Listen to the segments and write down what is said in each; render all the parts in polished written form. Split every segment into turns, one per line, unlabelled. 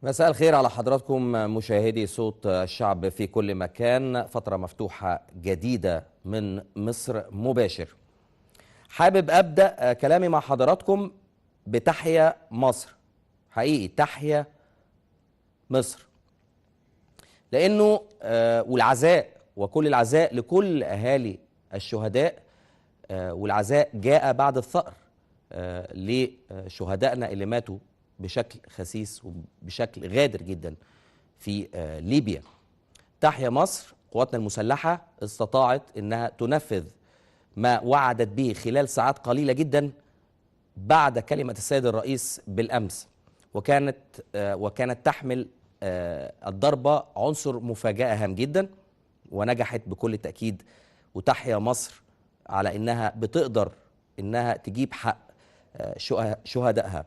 مساء الخير على حضراتكم مشاهدي صوت الشعب في كل مكان. فترة مفتوحة جديدة من مصر مباشر. حابب أبدأ كلامي مع حضراتكم بتحيا مصر، حقيقي تحيا مصر، لأنه والعزاء وكل العزاء لكل أهالي الشهداء، والعزاء جاء بعد الثأر لشهدائنا اللي ماتوا بشكل خسيس وبشكل غادر جدا في ليبيا. تحيا مصر. قواتنا المسلحة استطاعت أنها تنفذ ما وعدت به خلال ساعات قليلة جدا بعد كلمة السيد الرئيس بالأمس، وكانت تحمل الضربة عنصر مفاجأة هام جدا ونجحت بكل تأكيد. وتحيا مصر على أنها بتقدر أنها تجيب حق شهدائها.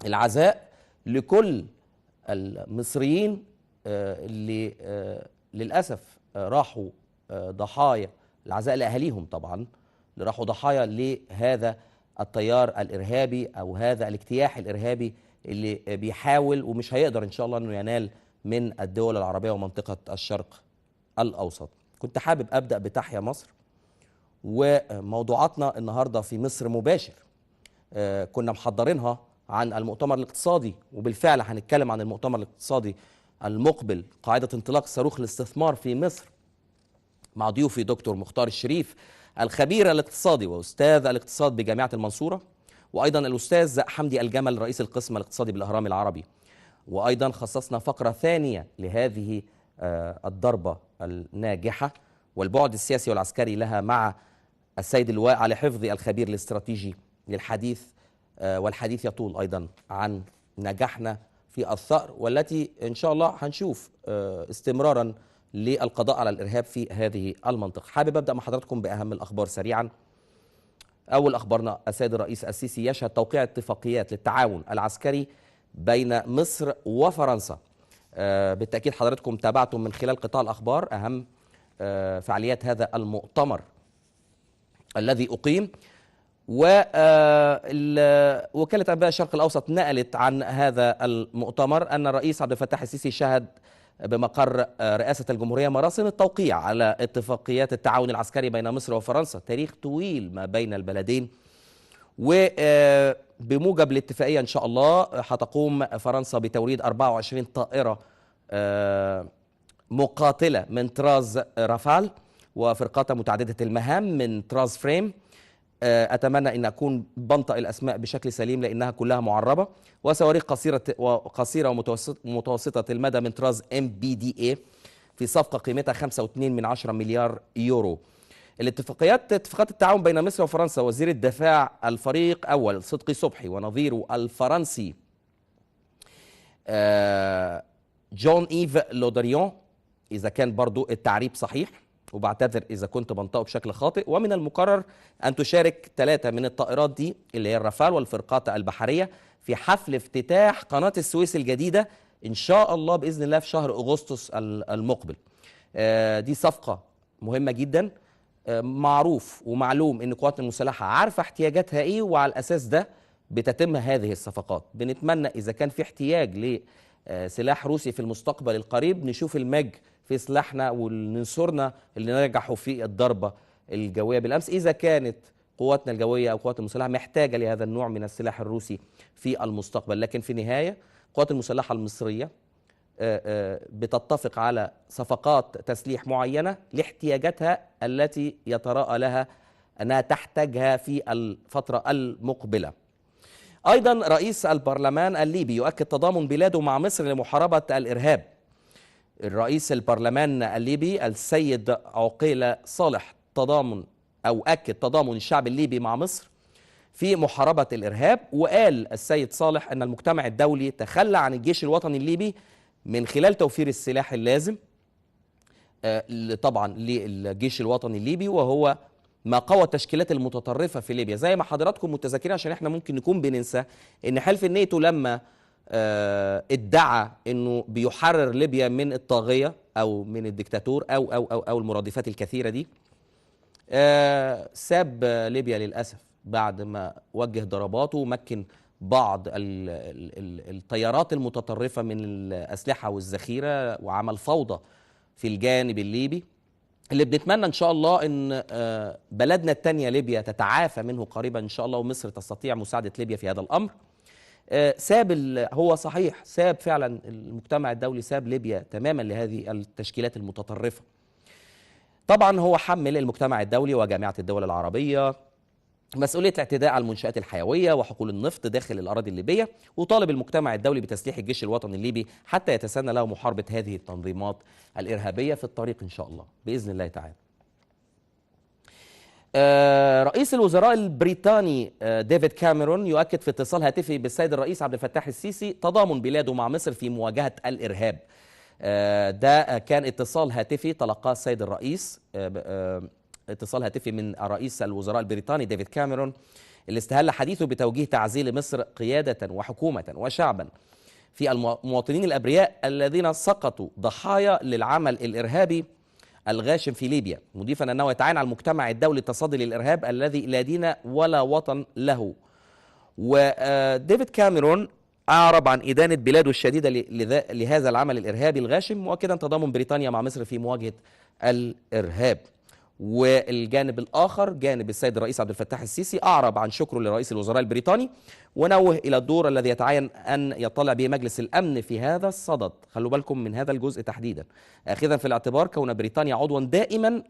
العزاء لكل المصريين اللي للأسف راحوا ضحايا، العزاء لأهاليهم طبعا اللي راحوا ضحايا لهذا التيار الإرهابي أو هذا الاجتياح الإرهابي اللي بيحاول ومش هيقدر إن شاء الله أنه ينال من الدول العربية ومنطقة الشرق الأوسط. كنت حابب أبدأ بتحيا مصر، وموضوعاتنا النهاردة في مصر مباشر كنا محضرينها عن المؤتمر الاقتصادي، وبالفعل هنتكلم عن المؤتمر الاقتصادي المقبل، قاعدة انطلاق صاروخ الاستثمار في مصر، مع ضيوفي دكتور مختار الشريف الخبير الاقتصادي وأستاذ الاقتصاد بجامعة المنصورة، وأيضا الأستاذ حمدي الجمل رئيس القسم الاقتصادي بالأهرام العربي. وأيضا خصصنا فقرة ثانية لهذه الضربة الناجحة والبعد السياسي والعسكري لها مع السيد اللواء علي حفظي الخبير الاستراتيجي للحديث، والحديث يطول أيضا عن نجاحنا في الثأر، والتي إن شاء الله هنشوف استمرارا للقضاء على الإرهاب في هذه المنطقة. حابب أبدأ مع حضراتكم بأهم الأخبار سريعا. أول أخبارنا: السيد الرئيس السيسي يشهد توقيع اتفاقيات للتعاون العسكري بين مصر وفرنسا. بالتأكيد حضراتكم تابعتم من خلال قطاع الأخبار أهم فعاليات هذا المؤتمر الذي أقيم، ووكالة أنباء الشرق الأوسط نقلت عن هذا المؤتمر أن الرئيس عبد الفتاح السيسي شهد بمقر رئاسة الجمهورية مراسم التوقيع على اتفاقيات التعاون العسكري بين مصر وفرنسا. تاريخ طويل ما بين البلدين، وبموجب الاتفاقية إن شاء الله هتقوم فرنسا بتوريد 24 طائرة مقاتلة من طراز رافال وفرقاتها متعددة المهام من طراز فريم. أتمنى أن أكون بنطق الأسماء بشكل سليم لأنها كلها معربة، وصواريخ قصيرة ومتوسطة المدى من طراز MBDA في صفقة قيمتها 5.2 مليار يورو. اتفاقات التعاون بين مصر وفرنسا، وزير الدفاع الفريق أول صدقي صبحي ونظيره الفرنسي جون إيف لودريون، إذا كان برضو التعريب صحيح وبعتذر إذا كنت بنطقه بشكل خاطئ. ومن المقرر أن تشارك 3 من الطائرات دي اللي هي الرافال والفرقات البحرية في حفل افتتاح قناة السويس الجديدة إن شاء الله بإذن الله في شهر أغسطس المقبل. دي صفقة مهمة جدا. معروف ومعلوم أن قواتنا المسلحة عارفة احتياجاتها إيه، وعلى الأساس ده بتتم هذه الصفقات. بنتمنى إذا كان في احتياج لسلاح روسي في المستقبل القريب نشوف المج في سلاحنا وننصرنا اللي نجحوا في الضربة الجوية بالأمس، إذا كانت قواتنا الجوية أو قوات المسلحة محتاجة لهذا النوع من السلاح الروسي في المستقبل. لكن في النهاية قوات المسلحة المصرية بتتفق على صفقات تسليح معينة لاحتياجاتها التي يتراءى لها أنها تحتاجها في الفترة المقبلة. أيضا رئيس البرلمان الليبي يؤكد تضامن بلاده مع مصر لمحاربة الإرهاب. الرئيس البرلمان الليبي السيد عقيل صالح أكد تضامن الشعب الليبي مع مصر في محاربة الإرهاب. وقال السيد صالح أن المجتمع الدولي تخلى عن الجيش الوطني الليبي من خلال توفير السلاح اللازم طبعا للجيش الوطني الليبي، وهو ما قوى التشكيلات المتطرفة في ليبيا. زي ما حضراتكم متذكرين، عشان احنا ممكن نكون بننسى ان حلف الناتو لما ادعى انه بيحرر ليبيا من الطاغية او من الدكتاتور او المرادفات الكثيرة دي، ساب ليبيا للأسف بعد ما وجه ضرباته ومكن بعض التيارات المتطرفة من الأسلحة والذخيرة وعمل فوضى في الجانب الليبي، اللي بنتمنى إن شاء الله أن بلدنا الثانية ليبيا تتعافى منه قريبا إن شاء الله، ومصر تستطيع مساعدة ليبيا في هذا الأمر. هو صحيح ساب فعلا المجتمع الدولي، ساب ليبيا تماما لهذه التشكيلات المتطرفة. طبعا هو حمل المجتمع الدولي وجامعة الدول العربية مسؤولية الاعتداء على المنشآت الحيوية وحقول النفط داخل الأراضي الليبية، وطالب المجتمع الدولي بتسليح الجيش الوطني الليبي حتى يتسنى له محاربة هذه التنظيمات الإرهابية في الطريق إن شاء الله بإذن الله تعالى. رئيس الوزراء البريطاني ديفيد كاميرون يؤكد في اتصال هاتفي بالسيد الرئيس عبد الفتاح السيسي تضامن بلاده مع مصر في مواجهة الإرهاب. ده كان اتصال هاتفي تلقاه السيد الرئيس، اتصال هاتفي من رئيس الوزراء البريطاني ديفيد كاميرون، اللي استهل حديثه بتوجيه تعزيل مصر قيادة وحكومة وشعبا في المواطنين الأبرياء الذين سقطوا ضحايا للعمل الإرهابي الغاشم في ليبيا، مضيفا أنه يتعين على المجتمع الدولي التصدي للإرهاب الذي لا دين ولا وطن له. وديفيد كاميرون أعرب عن إدانة بلاده الشديدة لهذا العمل الإرهابي الغاشم، مؤكدا تضامن بريطانيا مع مصر في مواجهة الإرهاب. والجانب الآخر جانب السيد الرئيس عبد الفتاح السيسي أعرب عن شكره لرئيس الوزراء البريطاني، ونوه إلى الدور الذي يتعين أن يطلع به مجلس الأمن في هذا الصدد. خلوا بالكم من هذا الجزء تحديدا، أخذا في الاعتبار كون بريطانيا عضوا دائما،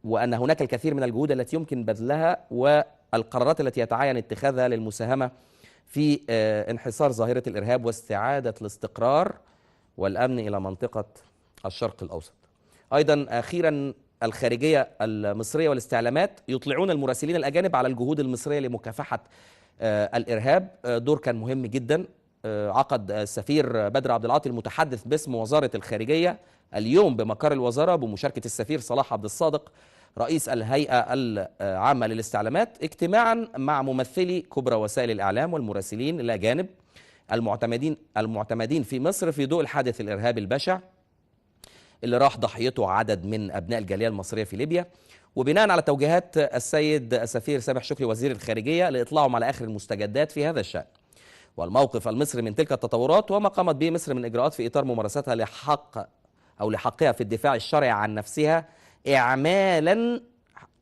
وأن هناك الكثير من الجهود التي يمكن بذلها والقرارات التي يتعين اتخاذها للمساهمة في انحصار ظاهرة الإرهاب واستعادة الاستقرار والأمن إلى منطقة الشرق الأوسط. أيضا أخيرا الخارجية المصرية والاستعلامات يطلعون المراسلين الأجانب على الجهود المصرية لمكافحة الإرهاب. دور كان مهم جدا عقد السفير بدر عبد العاطي المتحدث باسم وزارة الخارجية اليوم بمقر الوزارة بمشاركة السفير صلاح عبد الصادق رئيس الهيئة العامة للاستعلامات اجتماعا مع ممثلي كبرى وسائل الإعلام والمراسلين الأجانب المعتمدين في مصر في ضوء الحادث الإرهابي البشع اللي راح ضحيته عدد من أبناء الجالية المصرية في ليبيا، وبناء على توجيهات السيد السفير سامح شكري وزير الخارجية لإطلاعهم على آخر المستجدات في هذا الشأن والموقف المصري من تلك التطورات وما قامت به مصر من إجراءات في إطار ممارستها لحقها في الدفاع الشرعي عن نفسها إعمالا،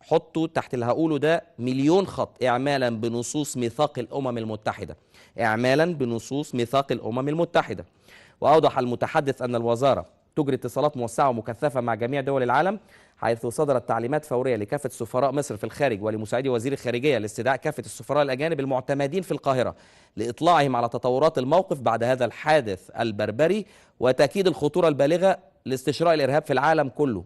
حطوا تحت اللي هقوله ده مليون خط، إعمالا بنصوص ميثاق الأمم المتحدة، إعمالا بنصوص ميثاق الأمم المتحدة. وأوضح المتحدث أن الوزارة تجري اتصالات موسعة ومكثفة مع جميع دول العالم، حيث صدرت تعليمات فورية لكافة سفراء مصر في الخارج ولمساعدي وزير الخارجية لاستدعاء كافة السفراء الأجانب المعتمدين في القاهرة لإطلاعهم على تطورات الموقف بعد هذا الحادث البربري، وتأكيد الخطورة البالغة لاستشراء الإرهاب في العالم كله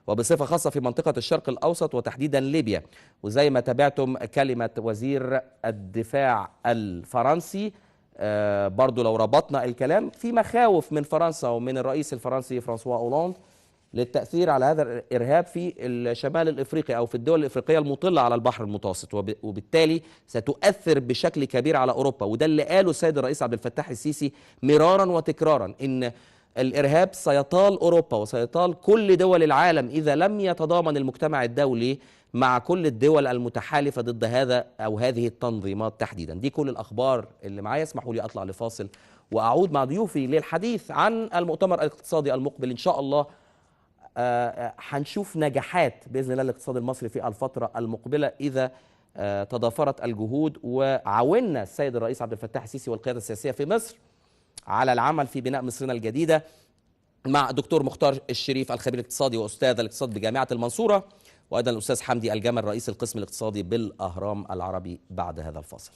وبصفة خاصة في منطقة الشرق الأوسط وتحديدا ليبيا. وزي ما تابعتم كلمة وزير الدفاع الفرنسي، برضو لو ربطنا الكلام في مخاوف من فرنسا ومن الرئيس الفرنسي فرانسوا أولاند للتأثير على هذا الإرهاب في الشمال الإفريقي أو في الدول الإفريقية المطلة على البحر المتوسط، وبالتالي ستؤثر بشكل كبير على أوروبا. وده اللي قاله السيد الرئيس عبد الفتاح السيسي مرارا وتكرارا، إن الإرهاب سيطال أوروبا وسيطال كل دول العالم إذا لم يتضامن المجتمع الدولي مع كل الدول المتحالفة ضد هذا أو هذه التنظيمات تحديدا. دي كل الأخبار اللي معايا، اسمحوا لي أطلع لفاصل وأعود مع ضيوفي للحديث عن المؤتمر الاقتصادي المقبل إن شاء الله. هنشوف نجاحات بإذن الله الاقتصاد المصري في الفترة المقبلة إذا تضافرت الجهود وعاوننا السيد الرئيس عبد الفتاح السيسي والقيادة السياسية في مصر على العمل في بناء مصرنا الجديدة، مع دكتور مختار الشريف الخبير الاقتصادي وأستاذ الاقتصاد بجامعة المنصورة، وأيضا الأستاذ حمدي الجمل رئيس القسم الاقتصادي بالأهرام العربي بعد هذا الفاصل.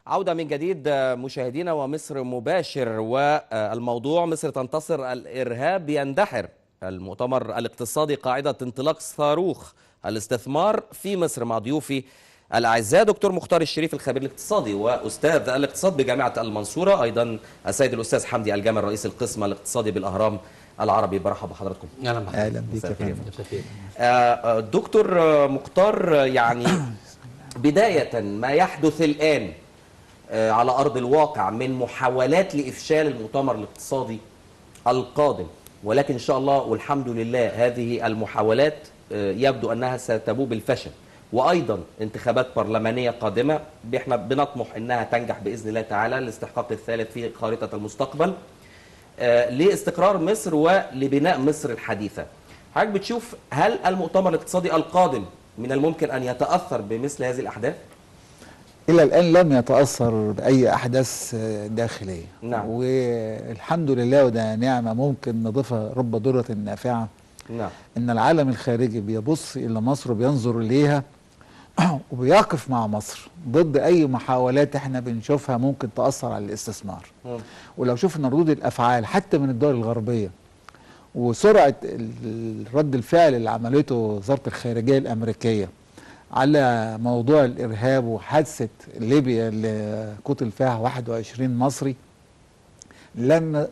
عودة من جديد مشاهدينا ومصر مباشر، والموضوع مصر تنتصر الإرهاب يندحر، المؤتمر الاقتصادي قاعدة انطلاق صاروخ الاستثمار في مصر، مع ضيوفي الأعزاء دكتور مختار الشريف الخبير الاقتصادي وأستاذ الاقتصاد بجامعة المنصورة، أيضا السيد الأستاذ حمدي الجمل رئيس القسم الاقتصادي بالأهرام العربي. برحب بحضراتكم.
أهلا بك يا
فندم. دكتور مختار، يعني بداية ما يحدث الآن على أرض الواقع من محاولات لإفشال المؤتمر الاقتصادي القادم ولكن إن شاء الله والحمد لله هذه المحاولات يبدو أنها ستبوء بالفشل. وأيضا انتخابات برلمانية قادمة احنا بنطمح أنها تنجح بإذن الله تعالى لاستحقاق الثالث في خارطة المستقبل لاستقرار مصر ولبناء مصر الحديثة. حضرتك بتشوف هل المؤتمر الاقتصادي القادم من الممكن أن يتأثر بمثل هذه الأحداث؟
إلى الآن لم يتأثر بأي أحداث داخلية.
نعم.
والحمد لله، وده نعمة ممكن نضيفها رب ضرة نافعة.
نعم.
إن العالم الخارجي بيبص إلى مصر وبينظر إليها وبيقف مع مصر ضد أي محاولات احنا بنشوفها ممكن تأثر على الاستثمار. ولو شفنا ردود الأفعال حتى من الدول الغربية وسرعة رد الفعل اللي عملته وزارة الخارجية الأمريكية على موضوع الإرهاب وحادثة ليبيا اللي قتل فيها 21 مصري، لن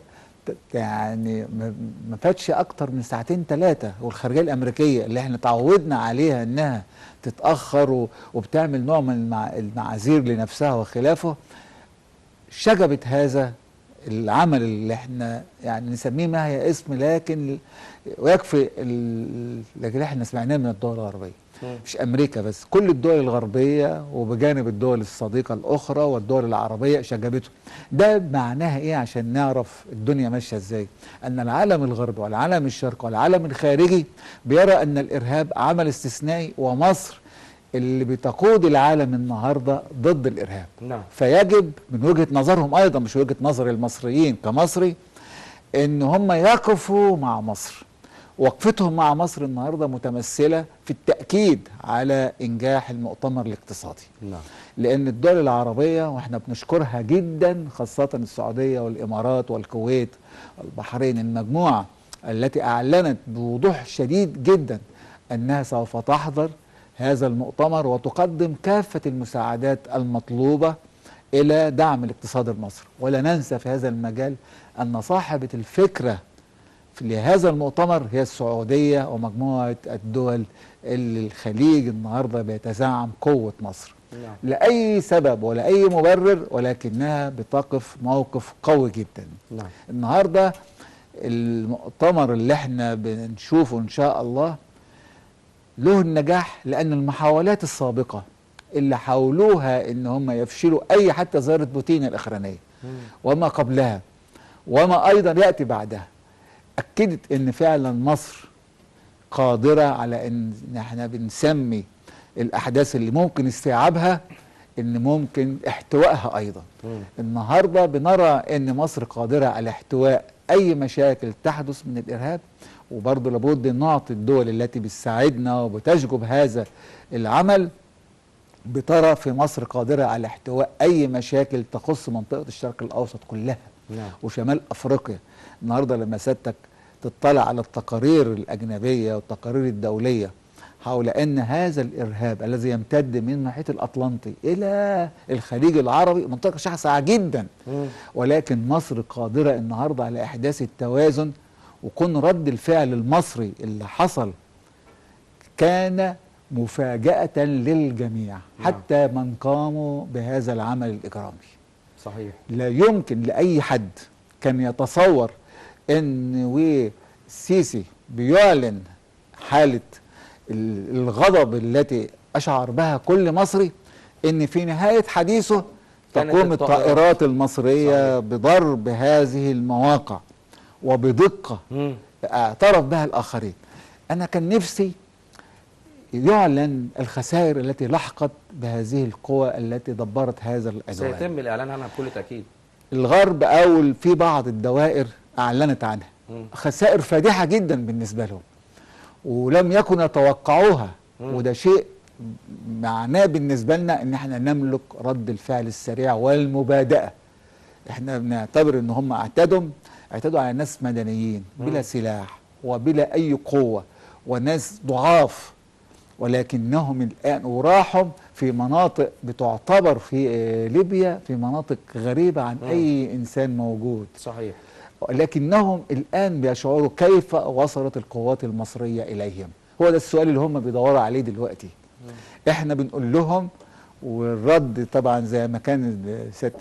يعني ما فاتش أكتر من ساعتين ثلاثة، والخارجية الأمريكية اللي احنا تعودنا عليها إنها تتأخر وبتعمل نوع من المعاذير لنفسها وخلافه، شجبت هذا العمل اللي احنا يعني نسميه ما هي اسم، لكن ويكفي لكن احنا سمعناه من الدول الغربية، مش أمريكا بس، كل الدول الغربية وبجانب الدول الصديقة الأخرى والدول العربية شجبته. ده معناها إيه عشان نعرف الدنيا ماشية إزاي؟ أن العالم الغربي والعالم الشرقي والعالم الخارجي بيرى أن الإرهاب عمل استثنائي، ومصر اللي بتقود العالم النهاردة ضد الإرهاب.
نعم.
فيجب من وجهة نظرهم أيضا، مش وجهة نظر المصريين كمصري، إن هم يقفوا مع مصر. وقفتهم مع مصر النهاردة متمثلة في التأكيد على إنجاح المؤتمر الاقتصادي.
نعم.
لأن الدول العربية وإحنا بنشكرها جدا، خاصة السعودية والإمارات والكويت والبحرين، المجموعة التي أعلنت بوضوح شديد جدا أنها سوف تحضر هذا المؤتمر وتقدم كافة المساعدات المطلوبة إلى دعم الاقتصاد المصري. ولا ننسى في هذا المجال أن صاحبة الفكرة لهذا المؤتمر هي السعودية ومجموعة الدول اللي الخليج النهاردة بيتزعم قوة مصر.
نعم.
لأي سبب ولا أي مبرر، ولكنها بتقف موقف قوي جدا.
نعم.
النهاردة المؤتمر اللي احنا بنشوفه إن شاء الله له النجاح، لأن المحاولات السابقة اللي حاولوها إن هم يفشلوا أي حتى زيارة بوتين الأخرانية وما قبلها وما أيضا يأتي بعدها أكدت إن فعلا مصر قادرة على إن احنا بنسمي الأحداث اللي ممكن استيعابها إن ممكن احتوائها أيضا. النهاردة بنرى إن مصر قادرة على احتواء أي مشاكل تحدث من الإرهاب، وبرضه لابد أن نعطي الدول التي بتساعدنا وبتشجب هذا العمل بترى في مصر قادرة على احتواء أي مشاكل تخص منطقة الشرق الأوسط كلها.
نعم.
وشمال أفريقيا. النهاردة لما سيادتك تطلع على التقارير الأجنبية والتقارير الدولية حول أن هذا الإرهاب الذي يمتد من المحيط الأطلنطي إلى الخليج العربي منطقة شاسعة جدا، ولكن مصر قادرة النهاردة على إحداث التوازن. وكون رد الفعل المصري اللي حصل كان مفاجأة للجميع، حتى من قاموا بهذا العمل الإجرامي.
صحيح.
لا يمكن لأي حد كان يتصور أن والسيسي بيعلن حالة الغضب التي أشعر بها كل مصري، أن في نهاية حديثه تقوم الطائرات المصرية بضرب هذه المواقع وبدقة اعترف بها الآخرين. أنا كان نفسي يعلن الخسائر التي لحقت بهذه القوى التي دبرت هذا العدوان.
سيتم الإعلان عنها بكل تأكيد.
الغرب أو في بعض الدوائر أعلنت عنها خسائر فادحة جدا بالنسبة لهم ولم يكن يتوقعوها، وده شيء معناه بالنسبة لنا ان احنا نملك رد الفعل السريع والمبادئة. احنا بنعتبر ان هم اعتدوا على ناس مدنيين بلا سلاح وبلا اي قوة وناس ضعاف، ولكنهم الآن وراحوا في مناطق بتعتبر في ليبيا في مناطق غريبة عن أي إنسان موجود.
صحيح.
لكنهم الآن بيشعروا كيف وصلت القوات المصرية إليهم. هو ده السؤال اللي هم بيدوروا عليه دلوقتي. احنا بنقول لهم، والرد طبعا زي ما كان سيادة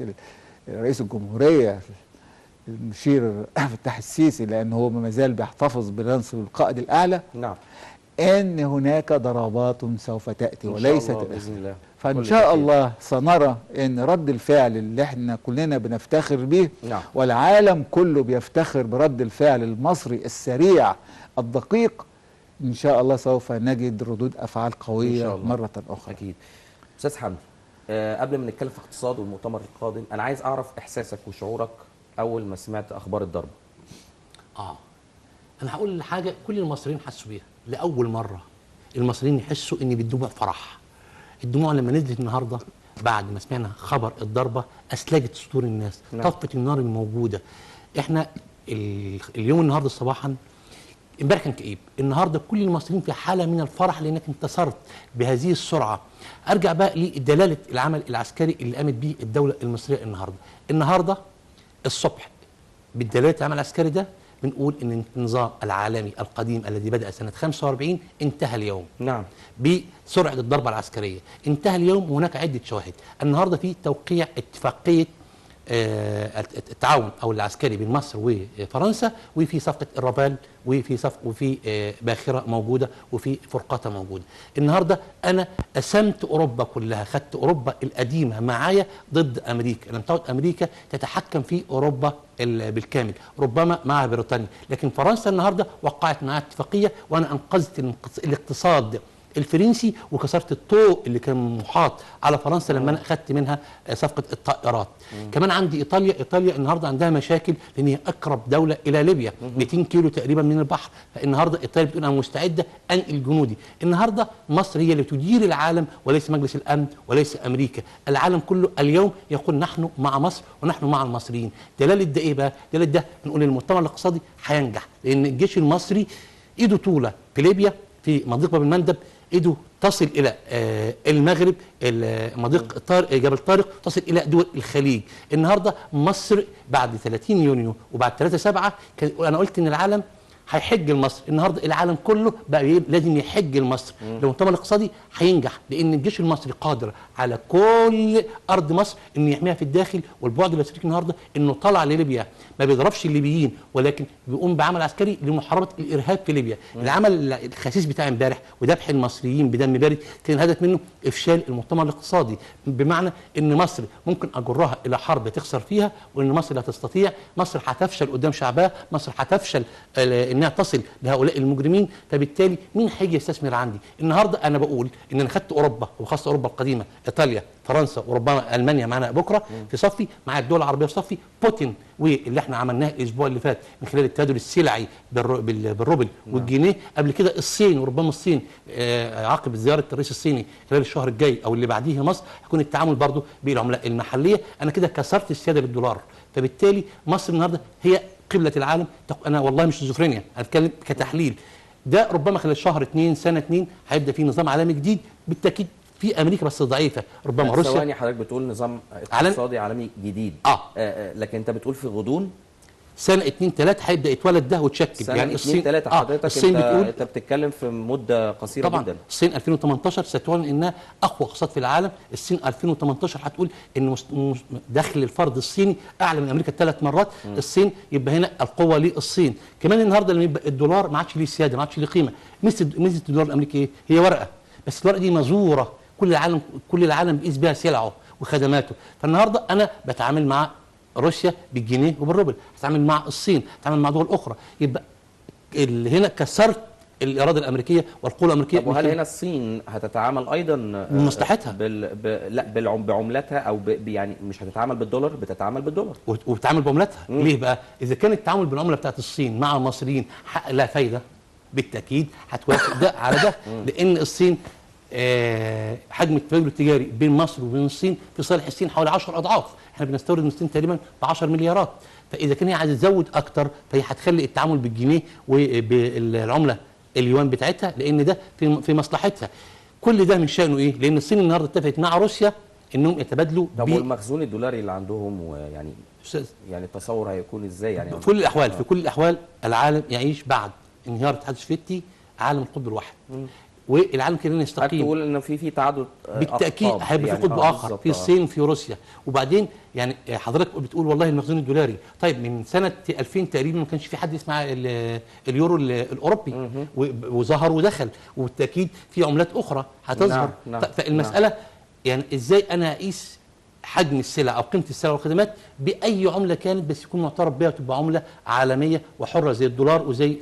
رئيس الجمهورية المشير فتح السيسي، لأنه هو ما زال بيحتفظ بمنصب القائد الأعلى،
نعم.
أن هناك ضربات سوف تأتي وليست
بإذن الله.
فإن شاء الله سنرى أن رد الفعل اللي احنا كلنا بنفتخر به،
نعم.
والعالم كله بيفتخر برد الفعل المصري السريع الدقيق، إن شاء الله سوف نجد ردود أفعال قوية مرة أخرى.
أكيد. أستاذ حمدي، قبل ما نتكلم في اقتصاد والمؤتمر القادم، أنا عايز أعرف إحساسك وشعورك أول ما سمعت أخبار الضرب.
أنا هقول حاجة كل المصريين حسوا بيها لأول مرة. المصريين يحسوا إن بالدموع فرح. الدموع لما نزلت النهارده بعد ما سمعنا خبر الضربة أسلجت صدور الناس، طفت النار الموجودة. إحنا اليوم النهارده صباحا، امبارح كان كئيب، النهارده كل المصريين في حالة من الفرح لأنك انتصرت بهذه السرعة. أرجع بقى لدلالة العمل العسكري اللي قامت به الدولة المصرية النهارده الصبح. بالدلالة العمل العسكري ده بنقول ان النظام العالمي القديم الذي بدأ سنة 45 انتهى اليوم.
نعم.
بسرعة الضربة العسكرية انتهى اليوم، وهناك عدة شواهد. النهارده في توقيع اتفاقية التعاون او العسكري بين مصر وفرنسا، وفي صفقة الربال، وفي باخرة موجودة، وفي فرقاطة موجودة. النهارده انا قسمت اوروبا كلها، خدت اوروبا القديمة معايا ضد امريكا. لم تعد امريكا تتحكم في اوروبا بالكامل، ربما مع بريطانيا، لكن فرنسا النهارده وقعت معها اتفاقية، وانا انقذت الاقتصاد الفرنسي وكسرت الطوق اللي كان محاط على فرنسا لما انا اخذت منها صفقه الطائرات. كمان عندي ايطاليا النهارده عندها مشاكل لان هي اقرب دوله الى ليبيا، 200 كيلو تقريبا من البحر. فالنهارده ايطاليا بتقول انا مستعده انقل جنودي. النهارده مصر هي اللي تدير العالم وليس مجلس الامن وليس امريكا. العالم كله اليوم يقول نحن مع مصر ونحن مع المصريين. دلاله ده ايه بقى؟ دلاله ده نقول المؤتمر الاقتصادي هينجح، لان الجيش المصري ايده طوله في ليبيا، في مضيق باب المندب، ايده تصل الى المغرب، مضيق جبل طارق، تصل الى دول الخليج. النهارده مصر بعد 30 يونيو وبعد 3/7 انا قلت ان العالم هيحج لمصر. النهارده العالم كله بقى لازم يحج لمصر. المؤتمر الاقتصادي هينجح لان الجيش المصري قادر على كل ارض مصر انه يحميها في الداخل. والبعد الاستراتيجي النهارده انه طلع لليبيا، ما بيضربش الليبيين ولكن بيقوم بعمل عسكري لمحاربه الارهاب في ليبيا. العمل الخسيس بتاع امبارح وذبح المصريين بدم بارد كان الهدف منه افشال المؤتمر الاقتصادي، بمعنى ان مصر ممكن اجرها الى حرب تخسر فيها، وان مصر لا تستطيع. مصر هتفشل قدام شعبها، مصر هتفشل انها تصل لهؤلاء المجرمين. فبالتالي مين هيجي يستثمر عندي؟ النهارده انا بقول ان انا خدت اوروبا، وخاصه اوروبا القديمه، ايطاليا، فرنسا، وربما المانيا معانا بكره في صفي، مع الدول العربيه في صفي، بوتين، واللي احنا عملناه الاسبوع اللي فات من خلال التبادل السلعي بالروبل والجنيه. قبل كده الصين، وربما الصين عقب زياره الرئيس الصيني خلال الشهر الجاي او اللي بعديه مصر هيكون التعامل برضه بالعملات المحليه. انا كده كسرت السياده للدولار. فبالتالي مصر النهارده هي قبلة العالم. انا والله مش شيزوفرينيا، انا بتكلم كتحليل. ده ربما خلال شهر 2 سنه 2 هيبدا في نظام عالمي جديد بالتاكيد في امريكا بس ضعيفه، ربما روسيا.
ثواني، حضرتك بتقول نظام اقتصادي عالمي جديد. لكن انت بتقول في غضون
سنه 2 3 هيبدا يتولد ده وتشكل.
سنة يعني الصين 3 حضرتك
الصين
انت بتتكلم في مده قصيره
طبعا
جدا.
الصين 2018 ستعلن انها اقوى اقتصاد في العالم. الصين 2018 هتقول ان دخل الفرد الصيني اعلى من امريكا 3 مرات. الصين يبقى هنا القوه للصين. كمان النهارده لما يبقى الدولار ما عادش ليه سياده، ما عادش ليه قيمه. ميزه الدولار الامريكي ايه؟ هي ورقه، بس الورقه دي مزوره، كل العالم بيقيس بها سلعه وخدماته. فالنهارده انا بتعامل مع روسيا بالجنيه وبالروبل، هتعامل مع الصين، هتعامل مع دول اخرى. يبقى هنا كسرت الاراده الامريكيه والقوه الامريكيه.
طب وهل هنا الصين هتتعامل ايضا
بمصلحتها؟
بعملتها او يعني مش هتتعامل بالدولار، بتتعامل بالدولار
وبتتعامل بعملتها. ليه بقى؟ اذا كان التعامل بالعمله بتاعت الصين مع المصريين لا فايده، بالتاكيد هتوافق ده على ده. لان الصين حجم التبادل التجاري بين مصر وبين الصين في صالح الصين حوالي 10 اضعاف. احنا بنستورد من الصين تقريبا ب 10 مليارات. فاذا كان هي عايزه تزود اكتر فهي هتخلي التعامل بالجنيه وبالعمله اليوان بتاعتها، لان ده في مصلحتها. كل ده من شانه ايه؟ لان الصين النهارده اتفقت مع روسيا انهم يتبادلوا.
طب والمخزون الدولاري اللي عندهم، ويعني يعني التصور هيكون ازاي؟ يعني
في كل الاحوال العالم يعيش بعد انهيار الاتحاد السوفيتي عالم القطب الواحد. والعالم كله
حضرتك
يستقيم.
تقول ان في تعدد
بالتاكيد
أقطاب.
هيبقى
يعني
في قطب اخر،
بالظبط.
في الصين في روسيا. وبعدين يعني حضرتك بتقول والله المخزون الدولاري، طيب من سنه 2000 تقريبا ما كانش في حد يسمع اليورو الاوروبي وظهر ودخل، وبالتاكيد في عملات اخرى هتظهر.
نعم.
فالمساله يعني ازاي انا اقيس حجم السلع او قيمه السلع والخدمات باي عمله كانت، بس يكون معترف بها وتبقى عمله عالميه وحره زي الدولار وزي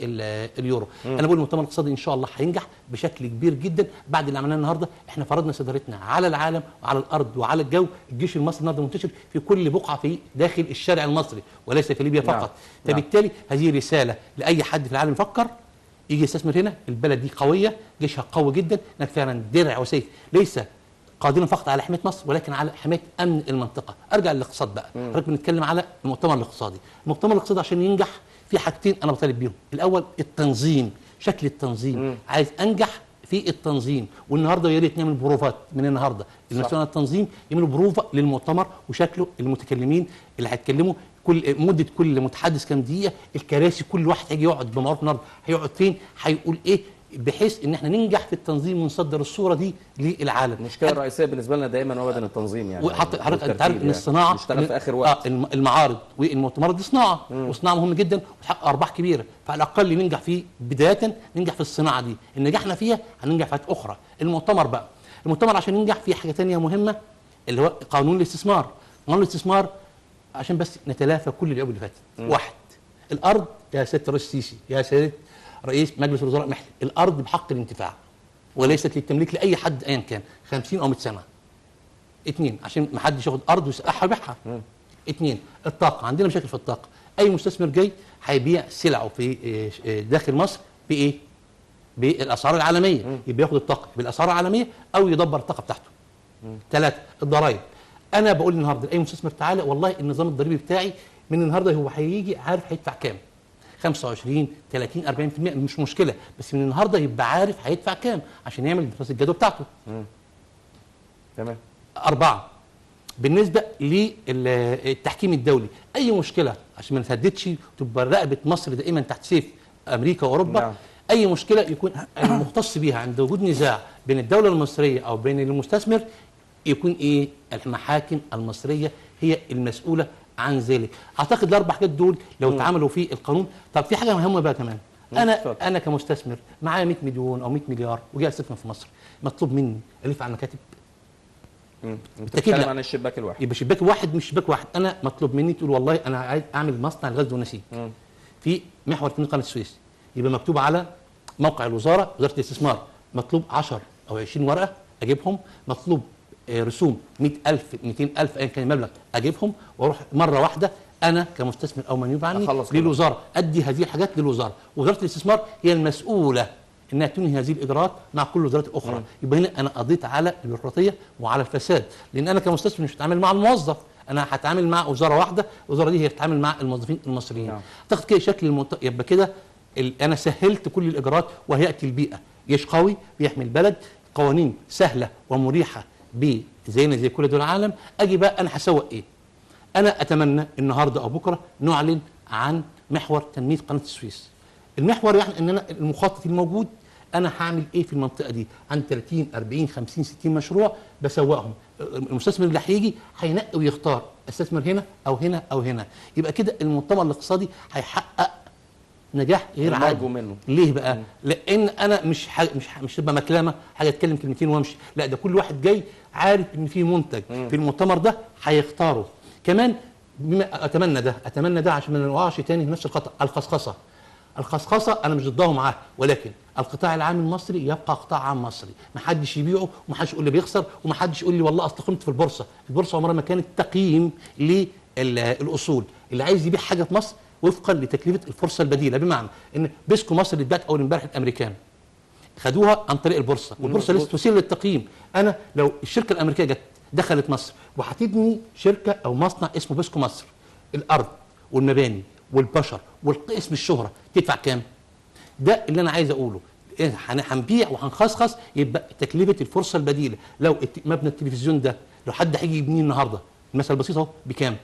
اليورو. انا بقول المؤتمر الاقتصادي ان شاء الله هينجح بشكل كبير جدا. بعد اللي عملناه النهارده احنا فرضنا سيطرتنا على العالم وعلى الارض وعلى الجو. الجيش المصري النهارده منتشر في كل بقعه في داخل الشارع المصري وليس في ليبيا فقط. فبالتالي هذه رساله لاي حد في العالم يفكر يجي يستثمر هنا. البلد دي قويه، جيشها قوي جدا، انك فعلا درع وسيف ليس قادرين فقط على حمايه مصر ولكن على حمايه امن المنطقه. ارجع للاقتصاد بقى. حضرتك بنتكلم على المؤتمر الاقتصادي. المؤتمر الاقتصادي عشان ينجح في حاجتين انا بطالب بيهم. الاول التنظيم، شكل التنظيم. عايز انجح في التنظيم، والنهارده يا ريت نعمل بروفات من النهارده. المسؤولين عن التنظيم يعملوا بروفه للمؤتمر وشكله، المتكلمين اللي هيتكلموا كل متحدث كام دقيقه، الكراسي كل واحد هيجي يقعد بمعروف النهارده هيقعد فين، هيقول ايه، بحيث ان احنا ننجح في التنظيم ونصدر الصوره دي للعالم.
المشكله الرئيسيه بالنسبه لنا دايما وابدا التنظيم. يعني
حضرتك انت عارف ان الصناعه
بتشتغل في اخر وقت.
المعارض والمؤتمرات دي صناعه، وصناعه مهمه جدا وتحقق ارباح كبيره. فعلى الاقل ننجح فيه بدايه، ننجح في الصناعه دي. ان نجحنا فيها هننجح في حاجات اخرى. المؤتمر بقى، المؤتمر عشان ينجح فيه حاجه ثانيه مهمه اللي هو قانون الاستثمار. قانون الاستثمار عشان بس نتلافى كل العيوب اللي فاتت. واحد، الارض يا سياده الرئيس السيسي، يا سياده رئيس مجلس الوزراء محلي، الارض بحق الانتفاع وليست للتمليك لاي حد ايا كان 50 او 100 سنه. اثنين، عشان ما حدش ياخد ارض ويسقعها ويبيعها. اثنين، الطاقه، عندنا مشاكل في الطاقه. اي مستثمر جاي هيبيع سلعه في داخل مصر بايه؟ بالاسعار العالميه. يبقى ياخد الطاقه بالاسعار العالميه او يدبر الطاقه بتاعته. ثلاثه، الضرائب. انا بقول النهارده لاي مستثمر تعالى والله النظام الضريبي بتاعي من النهارده هو هيجي عارف هيدفع كام، 25 30 40% مش مشكله، بس من النهارده يبقى عارف هيدفع كام عشان يعمل دراسه الجدوى بتاعته.
تمام.
أربعة، بالنسبه للتحكيم الدولي، اي مشكله عشان ما نتهددش تبقى رقبه مصر دائما تحت سيف امريكا واوروبا.
نعم.
اي مشكله يكون المختص بها عند وجود نزاع بين الدوله المصريه او بين المستثمر يكون ايه؟ المحاكم المصريه هي المسؤوله عن ذلك. اعتقد الاربع حاجات دول لو اتعملوا في القانون. طب في حاجه مهمه بقى كمان، انا كمستثمر معايا 100 مليون او 100 مليار وجاي استثمر في مصر، مطلوب مني الف على المكاتب.
انت بتتكلم عن الشباك الواحد.
يبقى شباك واحد مش شباك واحد. انا مطلوب مني تقول والله انا عايز اعمل مصنع الغزل والنسيج في محور تنميه قناه السويس، يبقى مكتوب على موقع الوزاره، وزاره الاستثمار، مطلوب 10 او 20 ورقه اجيبهم، مطلوب رسوم 100,000 200,000 ايا كان المبلغ اجيبهم، واروح مره واحده انا كمستثمر او من يبقى عني للوزاره، ادي هذه الحاجات للوزاره. وزاره الاستثمار هي المسؤوله انها تنهي هذه الاجراءات مع كل الوزارات الاخرى. يبقى هنا انا قضيت على البيروقراطيه وعلى الفساد، لان انا كمستثمر مش هتعامل مع الموظف، انا هتعامل مع وزاره واحده، الوزاره دي هي بتتعامل مع الموظفين المصريين. اعتقد كده شكل يبقى كده انا سهلت كل الاجراءات وهيئه البيئه، جيش قوي بيحمي البلد، قوانين سهله ومريحه زينا زي كل دول العالم. اجي بقى انا هسوق ايه؟ انا اتمنى النهارده او بكره نعلن عن محور تنميه قناه السويس. المحور يعني ان انا المخطط الموجود انا هعمل ايه في المنطقه دي؟ عندي 30 40 50 60 مشروع بسوقهم. المستثمر اللي هيجي هينقي ويختار استثمر هنا او هنا او هنا. يبقى كده المؤتمر الاقتصادي هيحقق نجاح غير عادي منه. ليه بقى؟ لان انا مش تبقى مكلمه حاجه اتكلم كلمتين وامشي، لا ده كل واحد جاي عارف ان في منتج في المؤتمر ده هيختاره. كمان اتمنى ده عشان ما نوقعش تاني في نفس الخطا. الخصخصه انا مش ضدها معاه، ولكن القطاع العام المصري يبقى قطاع عام مصري، ما حدش يبيعه وما حدش يقول لي بيخسر وما حدش يقول لي والله اصل قيمته في البورصه. البورصه عمرها ما كانت تقييم للاصول. اللي عايز يبيع حاجه في مصر وفقا لتكلفه الفرصه البديله، بمعنى ان بيسكو مصر اللي اتباعت اول امبارح الامريكان خدوها عن طريق البورصه، والبورصه لسه وسيله للتقييم. انا لو الشركه الامريكيه جت دخلت مصر وهتبني شركه او مصنع اسمه بيسكو مصر، الارض والمباني والبشر والقسم الشهره تدفع كام؟ ده اللي انا عايز اقوله. هنبيع وهنخصخص، يبقى تكلفه الفرصه البديله. لو مبنى التلفزيون ده لو حد هيجي يبنيه النهارده، المثل البسيط اهو، بكام؟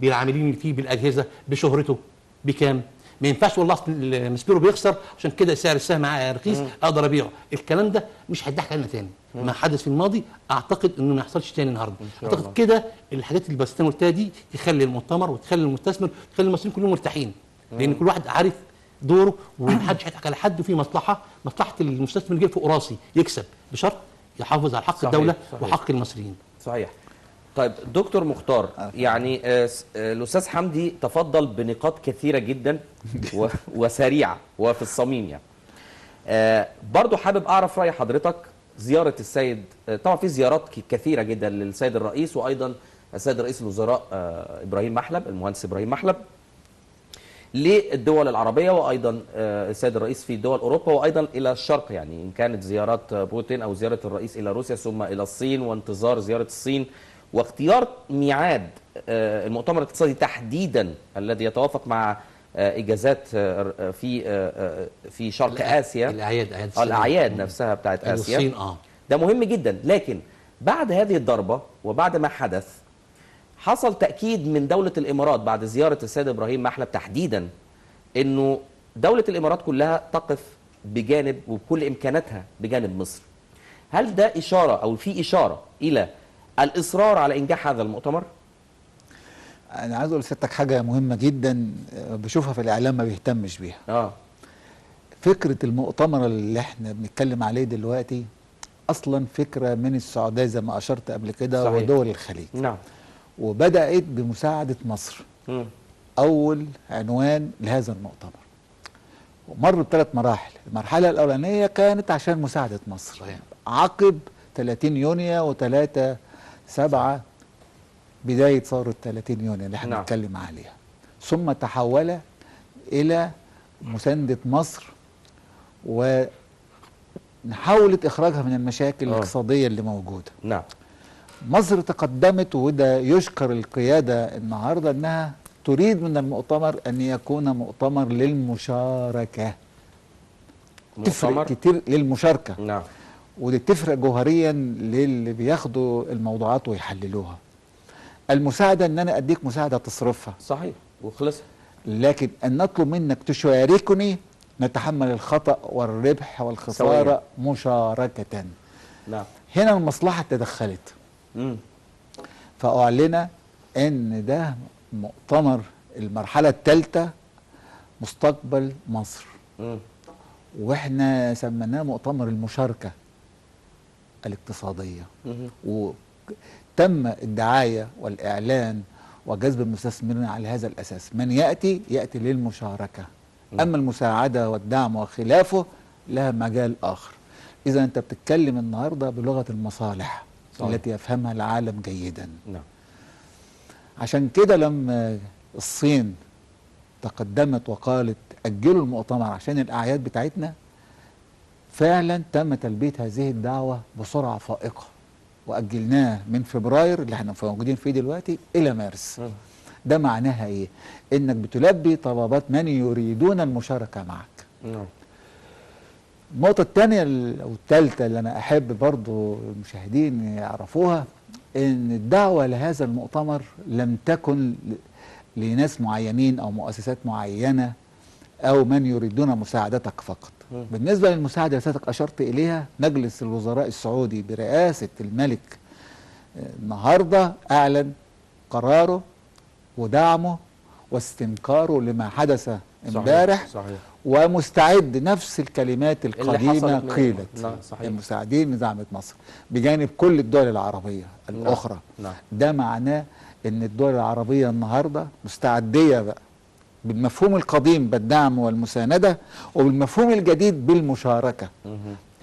بالعاملين اللي فيه، بالاجهزه، بشهرته، بكام؟ ما ينفعش والله أصل المسبيرو بيخسر عشان كده سعر السهم رخيص اقدر ابيعه. الكلام ده مش هيضحك علينا تاني. ما حدث في الماضي اعتقد انه ما يحصلش تاني النهارده. اعتقد كده الحاجات اللي بس قلتها دي تخلي المؤتمر وتخلي المستثمر وتخلي المصريين كلهم مرتاحين، لان كل واحد عارف دوره ومحدش هيضحك على حد، وفي مصلحه المستثمر جاي فوق راسي يكسب بشرط يحافظ على حق الدوله وحق المصريين.
صحيح. طيب دكتور مختار، يعني الاستاذ حمدي تفضل بنقاط كثيره جدا وسريعه وفي الصميم يعني. برضو حابب اعرف راي حضرتك زياره السيد، طبعا في زيارات كثيره جدا للسيد الرئيس وايضا السيد رئيس الوزراء ابراهيم محلب، المهندس ابراهيم محلب، للدول العربيه وايضا السيد الرئيس في دول اوروبا وايضا الى الشرق، يعني ان كانت زيارات بوتين او زياره الرئيس الى روسيا ثم الى الصين وانتظار زياره الصين، واختيار ميعاد المؤتمر الاقتصادي تحديدا الذي يتوافق مع اجازات في شرق اسيا، الاعياد نفسها بتاعت اسيا،
الصين
ده مهم جدا. لكن بعد هذه الضربه وبعد ما حدث حصل تاكيد من دوله الامارات بعد زياره السيد ابراهيم محلب تحديدا انه دوله الامارات كلها تقف بجانب وبكل امكاناتها بجانب مصر. هل ده اشاره او في اشاره الى الإصرار على إنجاح هذا المؤتمر؟
أنا عايز أقول لسيادتك حاجة مهمة جدا بشوفها في الإعلام ما بيهتمش بيها. فكرة المؤتمر اللي احنا بنتكلم عليه دلوقتي أصلا فكرة من السعودية زي ما أشرت قبل كده ودول الخليج.
نعم.
وبدأت بمساعدة مصر. أول عنوان لهذا المؤتمر. ومر ب3 مراحل، المرحلة الأولانية كانت عشان مساعدة مصر. عقب 30 يونيو و3/7 بداية ثورة 30 يونيو اللي احنا بنتكلم عليها، ثم تحول إلى مساندة مصر ومحاولة إخراجها من المشاكل الاقتصادية اللي موجودة.
نعم.
مصر تقدمت وده يشكر القيادة النهاردة أنها تريد من المؤتمر أن يكون مؤتمر للمشاركة. تفرق كتير للمشاركة.
نعم.
ودي تفرق جوهريا للي بياخدوا الموضوعات ويحللوها. المساعدة ان انا اديك مساعدة تصرفها
صحيح وخلص،
لكن ان نطلب منك تشاركني نتحمل الخطأ والربح والخسارة مشاركة.
نعم.
هنا المصلحة تدخلت. فأعلن ان ده مؤتمر المرحلة الثالثة مستقبل مصر. واحنا سميناه مؤتمر المشاركة الاقتصادية. وتم الدعاية والإعلان وجذب المستثمرين على هذا الأساس، من يأتي للمشاركة. أما المساعدة والدعم وخلافه لها مجال آخر. إذا أنت بتتكلم النهاردة بلغة المصالح التي يفهمها العالم جيدا. عشان كده لما الصين تقدمت وقالت أجلوا المؤتمر عشان الأعياد بتاعتنا، فعلا تم تلبية هذه الدعوة بسرعة فائقة وأجلناه من فبراير اللي احنا موجودين فيه دلوقتي إلى مارس. ده معناها إيه؟ إنك بتلبي طلبات من يريدون المشاركة معك. النقطة الثانية أو الثالثة اللي أنا أحب برضو المشاهدين يعرفوها، إن الدعوة لهذا المؤتمر لم تكن لناس معينين أو مؤسسات معينة أو من يريدون مساعدتك فقط. بالنسبة للمساعدة اللي سيادتك أشرت إليها، مجلس الوزراء السعودي برئاسة الملك النهاردة أعلن قراره ودعمه واستنكاره لما حدث امبارح.
صحيح.
ومستعد نفس الكلمات القديمة قيلت المساعدين لدعمة مصر بجانب كل الدول العربية الأخرى. ده معناه ان الدول العربية النهاردة مستعدية بقى بالمفهوم القديم بالدعم والمساندة، وبالمفهوم الجديد بالمشاركة.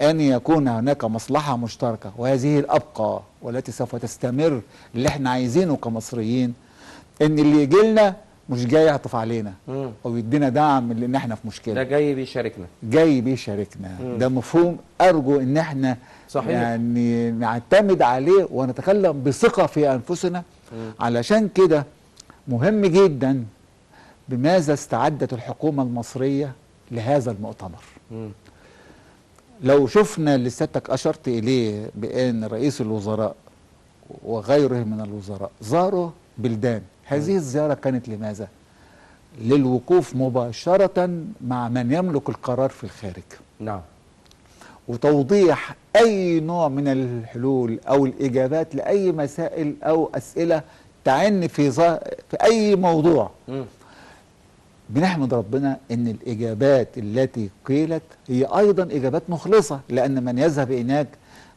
أن يكون هناك مصلحة مشتركة، وهذه الأبقى والتي سوف تستمر، اللي احنا عايزينه كمصريين ان اللي يجي لنا مش جاي يعطف علينا او يدينا دعم لان احنا في مشكلة،
ده جاي بيشاركنا.
ده مفهوم ارجو ان احنا يعني نعتمد عليه ونتكلم بثقة في انفسنا. علشان كده مهم جدا بماذا استعدت الحكومة المصرية لهذا المؤتمر. لو شفنا اللي سيادتك أشرت إليه بأن رئيس الوزراء وغيره من الوزراء زاروا بلدان، هذه الزيارة كانت لماذا؟ للوقوف مباشرة مع من يملك القرار في الخارج،
نعم.
وتوضيح أي نوع من الحلول أو الإجابات لأي مسائل أو أسئلة تعني في أي موضوع. بنحمد ربنا ان الاجابات التي قيلت هي ايضا اجابات مخلصه، لان من يذهب هناك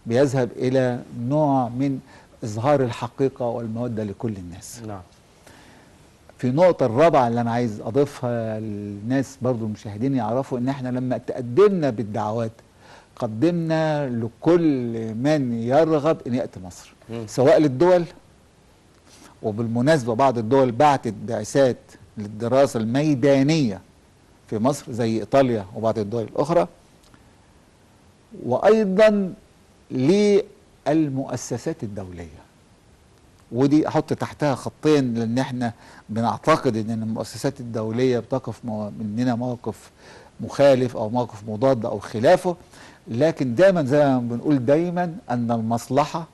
بيذهب الى نوع من اظهار الحقيقه والموده لكل الناس.
نعم.
في النقطه الرابعه اللي انا عايز اضيفها للناس برضو المشاهدين يعرفوا ان احنا لما تقدمنا بالدعوات قدمنا لكل من يرغب ان ياتي مصر، سواء للدول، وبالمناسبه بعض الدول بعتت بعثات للدراسة الميدانية في مصر زي إيطاليا وبعض الدول الأخرى، وأيضا للمؤسسات الدولية، ودي أحط تحتها خطين لأن احنا بنعتقد أن المؤسسات الدولية بتقف مننا موقف مخالف أو موقف مضاد أو خلافه، لكن دايما زي ما بنقول دايما أن المصلحة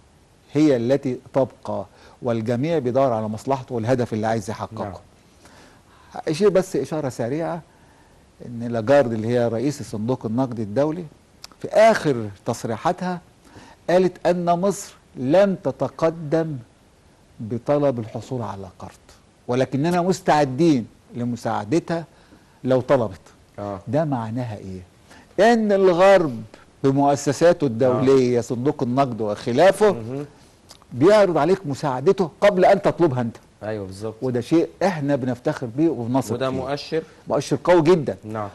هي التي تبقى، والجميع بيدور على مصلحته والهدف اللي عايز يحققه.
نعم.
أشير بس إشارة سريعة إن لاجارد اللي هي رئيس صندوق النقد الدولي في آخر تصريحاتها قالت أن مصر لن تتقدم بطلب الحصول على قرض، ولكننا مستعدين لمساعدتها لو طلبت. ده معناها إيه؟ إن الغرب بمؤسساته الدولية صندوق النقد وخلافه بيعرض عليك مساعدته قبل أن تطلبها أنت.
ايوه بالظبط.
وده شيء احنا بنفتخر بيه وبنثق
وده
فيه.
مؤشر
قوي جدا.
نعم.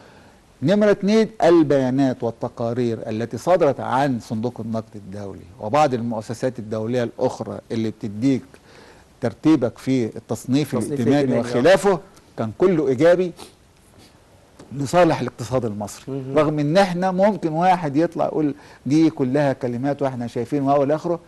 نمرة 2 البيانات والتقارير التي صدرت عن صندوق النقد الدولي وبعض المؤسسات الدولية الأخرى اللي بتديك ترتيبك في التصنيف الائتماني وخلافه كان كله إيجابي لصالح الاقتصاد المصري. رغم ان احنا ممكن واحد يطلع يقول دي كلها كلمات واحنا شايفين واو الاخره،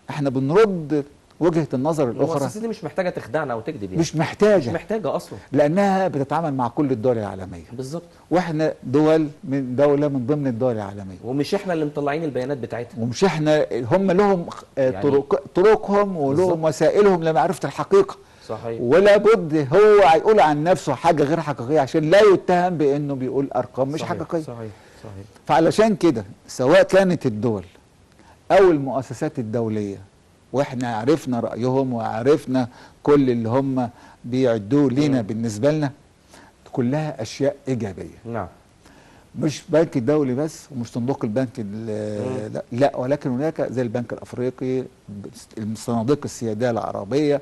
احنا بنرد وجهة النظر الأخرى.
المؤسسات دي مش محتاجة تخدعنا أو تكذب يعني.
مش محتاجة
أصلا،
لأنها بتتعامل مع كل الدول العالمية.
بالظبط.
وإحنا دولة من ضمن الدول العالمية،
ومش إحنا اللي مطلعين البيانات بتاعتها،
ومش إحنا، هم لهم يعني طرقهم ولهم وسائلهم لمعرفة الحقيقة.
صحيح.
ولا بد هو هيقول عن نفسه حاجة غير حقيقية عشان لا يتهم بأنه بيقول أرقام مش حقيقية.
صحيح.
فعلشان كده سواء كانت الدول أو المؤسسات الدولية، واحنا عرفنا رأيهم وعرفنا كل اللي هم بيعدوه لنا بالنسبة لنا، كلها أشياء إيجابية.
نعم.
مش بنك الدولي بس ومش صندوق البنك لا، ولكن هناك زي البنك الأفريقي، الصناديق السيادية العربية،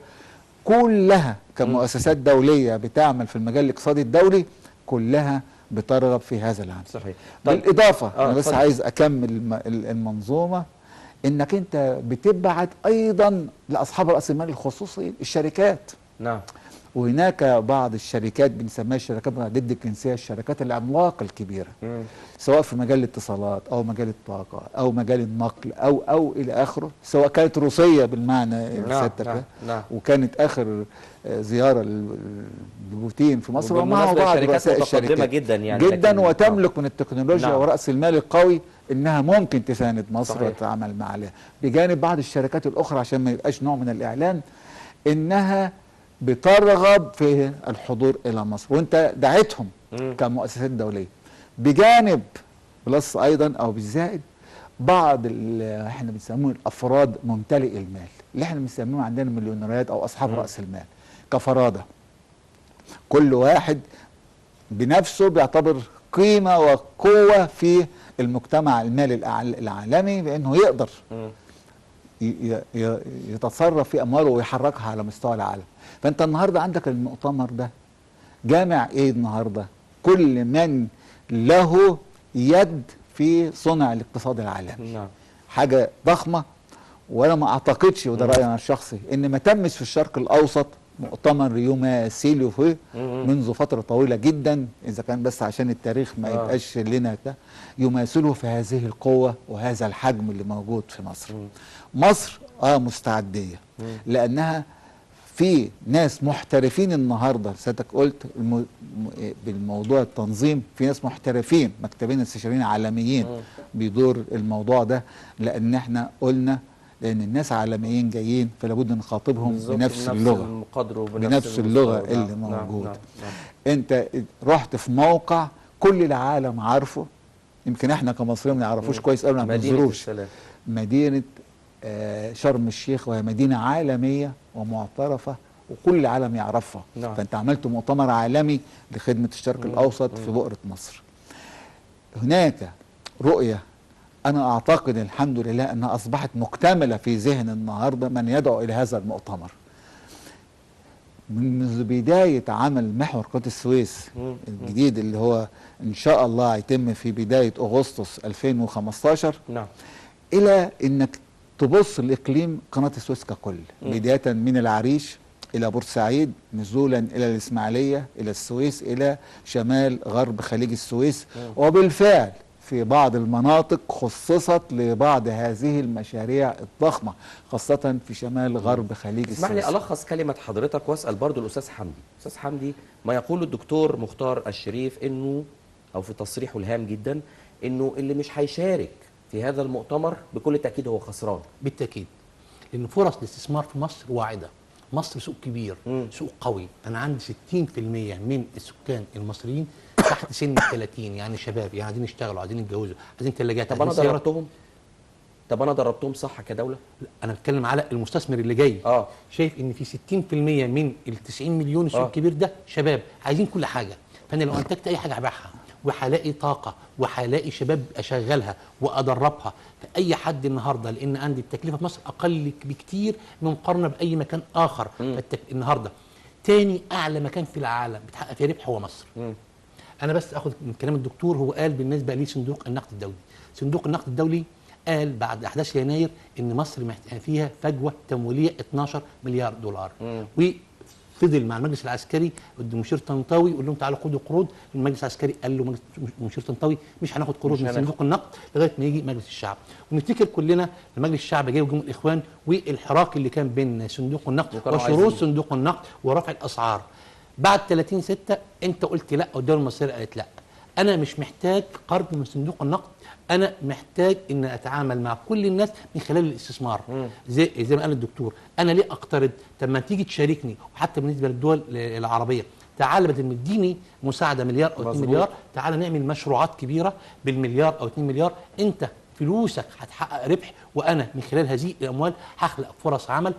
كلها كمؤسسات دولية بتعمل في المجال الاقتصادي الدولي كلها بترغب في هذا العمل.
صحيح.
بالإضافة أنا بس عايز أكمل المنظومة، انك انت بتبعت ايضا لاصحاب راس المال الخصوصي الشركات.
نعم.
وهناك بعض الشركات بنسميها الشركات ضد الجنسيه، الشركات العملاقه الكبيره، سواء في مجال الاتصالات او مجال الطاقه او مجال النقل او الى اخره، سواء كانت روسيه بالمعنى سيادتك.
نعم.
وكانت اخر زياره لبوتين في مصر ومعه بعض رؤساء الشركات
جدا يعني
جدا وتملك من التكنولوجيا ورأس المال القوي انها ممكن تساند مصر
صحيح.
وتتعامل معها، بجانب بعض الشركات الاخرى عشان ما يبقاش نوع من الاعلان انها بترغب في الحضور الى مصر، وانت دعيتهم كمؤسسات دوليه، بجانب بلس ايضا او بالزائد بعض اللي احنا بنسموه الافراد ممتلئ المال، اللي احنا بنسميهم عندنا مليونيرات او اصحاب راس المال كفراده. كل واحد بنفسه بيعتبر قيمه وقوه في المجتمع المالي العالمي، بانه يقدر يتصرف في امواله ويحركها على مستوى العالم. فانت النهارده عندك المؤتمر ده جامع ايه النهارده؟ كل من له يد في صنع الاقتصاد العالمي.
نعم.
حاجه ضخمه، وانا ما اعتقدش، وده رايي انا الشخصي، ان ما تمش في الشرق الاوسط مؤتمر يماثله فيه منذ فتره طويله جدا، اذا كان بس عشان التاريخ ما يبقاش لنا ده، يماثله في هذه القوه وهذا الحجم اللي موجود في مصر. مصر مستعديه، لانها في ناس محترفين النهارده، سيادتك قلت بالموضوع التنظيم، في ناس محترفين مكتبين استشاريين عالميين بيدور الموضوع ده، لان احنا قلنا لان الناس عالميين جايين، فلا بد نخاطبهم
بالظبط،
بنفس اللغه،
القدر
بنفس اللغه
المستوى.
اللي
نعم،
موجوده.
نعم.
انت رحت في موقع كل العالم عارفه، يمكن احنا كمصريين ما نعرفوش كويس قوي، ما
مدينة
بنزوروش.
السلام.
مدينه شرم الشيخ، وهي مدينه عالميه ومعترفه وكل العالم يعرفها.
نعم.
فانت عملت مؤتمر عالمي لخدمه الشرق الاوسط في بؤره مصر. هناك رؤيه انا اعتقد الحمد لله انها اصبحت مكتمله في ذهن النهارده من يدعو الى هذا المؤتمر. منذ بدايه عمل محور قناه السويس الجديد اللي هو ان شاء الله هيتم في بدايه اغسطس 2015،
نعم.
الى انك تبص لاقليم قناه السويس ككل، بدايه من العريش الى بورسعيد، نزولا الى الاسماعيليه، الى السويس، الى شمال غرب خليج السويس. وبالفعل في بعض المناطق خصصت لبعض هذه المشاريع الضخمه، خاصه في شمال غرب خليج السويس.
اسمح لي ألخص كلمة حضرتك وأسأل برضو الأستاذ حمدي. أستاذ حمدي، ما يقوله الدكتور مختار الشريف إنه، أو في تصريحه الهام جدا، إنه اللي مش هيشارك في هذا المؤتمر بكل تأكيد هو خسران.
بالتاكيد، لان فرص الاستثمار في مصر واعده. مصر سوق كبير، سوق قوي. انا عندي 60% من السكان المصريين تحت سن ال 30، يعني شباب، يعني عايزين يشتغلوا، عايزين يتجوزوا، عايزين ثلاجات،
طب أنا دربتهم؟ صح كدولة؟
لا، انا بتكلم على المستثمر اللي جاي. شايف ان في 60% من ال 90 مليون السوق الكبير ده شباب عايزين كل حاجه. فانا لو انتجت اي حاجه هبيعها، وهلاقي طاقه، وهلاقي شباب اشغلها وادربها. فاي حد النهارده، لان عندي التكلفه في مصر اقل بكتير من مقارنه باي مكان اخر. النهارده تاني اعلى مكان في العالم بتحقق فيه ربح هو مصر. انا بس اخد من كلام الدكتور. هو قال بالنسبه لصندوق النقد الدولي، صندوق النقد الدولي قال بعد احداث يناير ان مصر فيها فجوه تمويليه 12 مليار دولار. وفضل مع المجلس العسكري ضد المشير طنطاوي يقول لهم تعالوا خدوا قروض. المجلس العسكري قال له المشير طنطاوي مش هناخد قروض من صندوق النقد لغايه ما يجي مجلس الشعب. ونفتكر كلنا مجلس الشعب جه وجم الاخوان، والحراك اللي كان بين صندوق النقد وشروط صندوق النقد ورفع الاسعار. بعد 30/6 انت قلت لا، والدوله المصريه قالت لا، انا مش محتاج قرض من صندوق النقد، انا محتاج ان اتعامل مع كل الناس من خلال الاستثمار. زي ما قال الدكتور، انا ليه اقترض؟ طب ما تيجي تشاركني. وحتى بالنسبه للدول العربيه، تعال بدل ما تديني مساعده مليار او 2 مليار، تعال نعمل مشروعات كبيره بالمليار او 2 مليار. انت فلوسك هتحقق ربح، وانا من خلال هذه الاموال هخلق فرص عمل،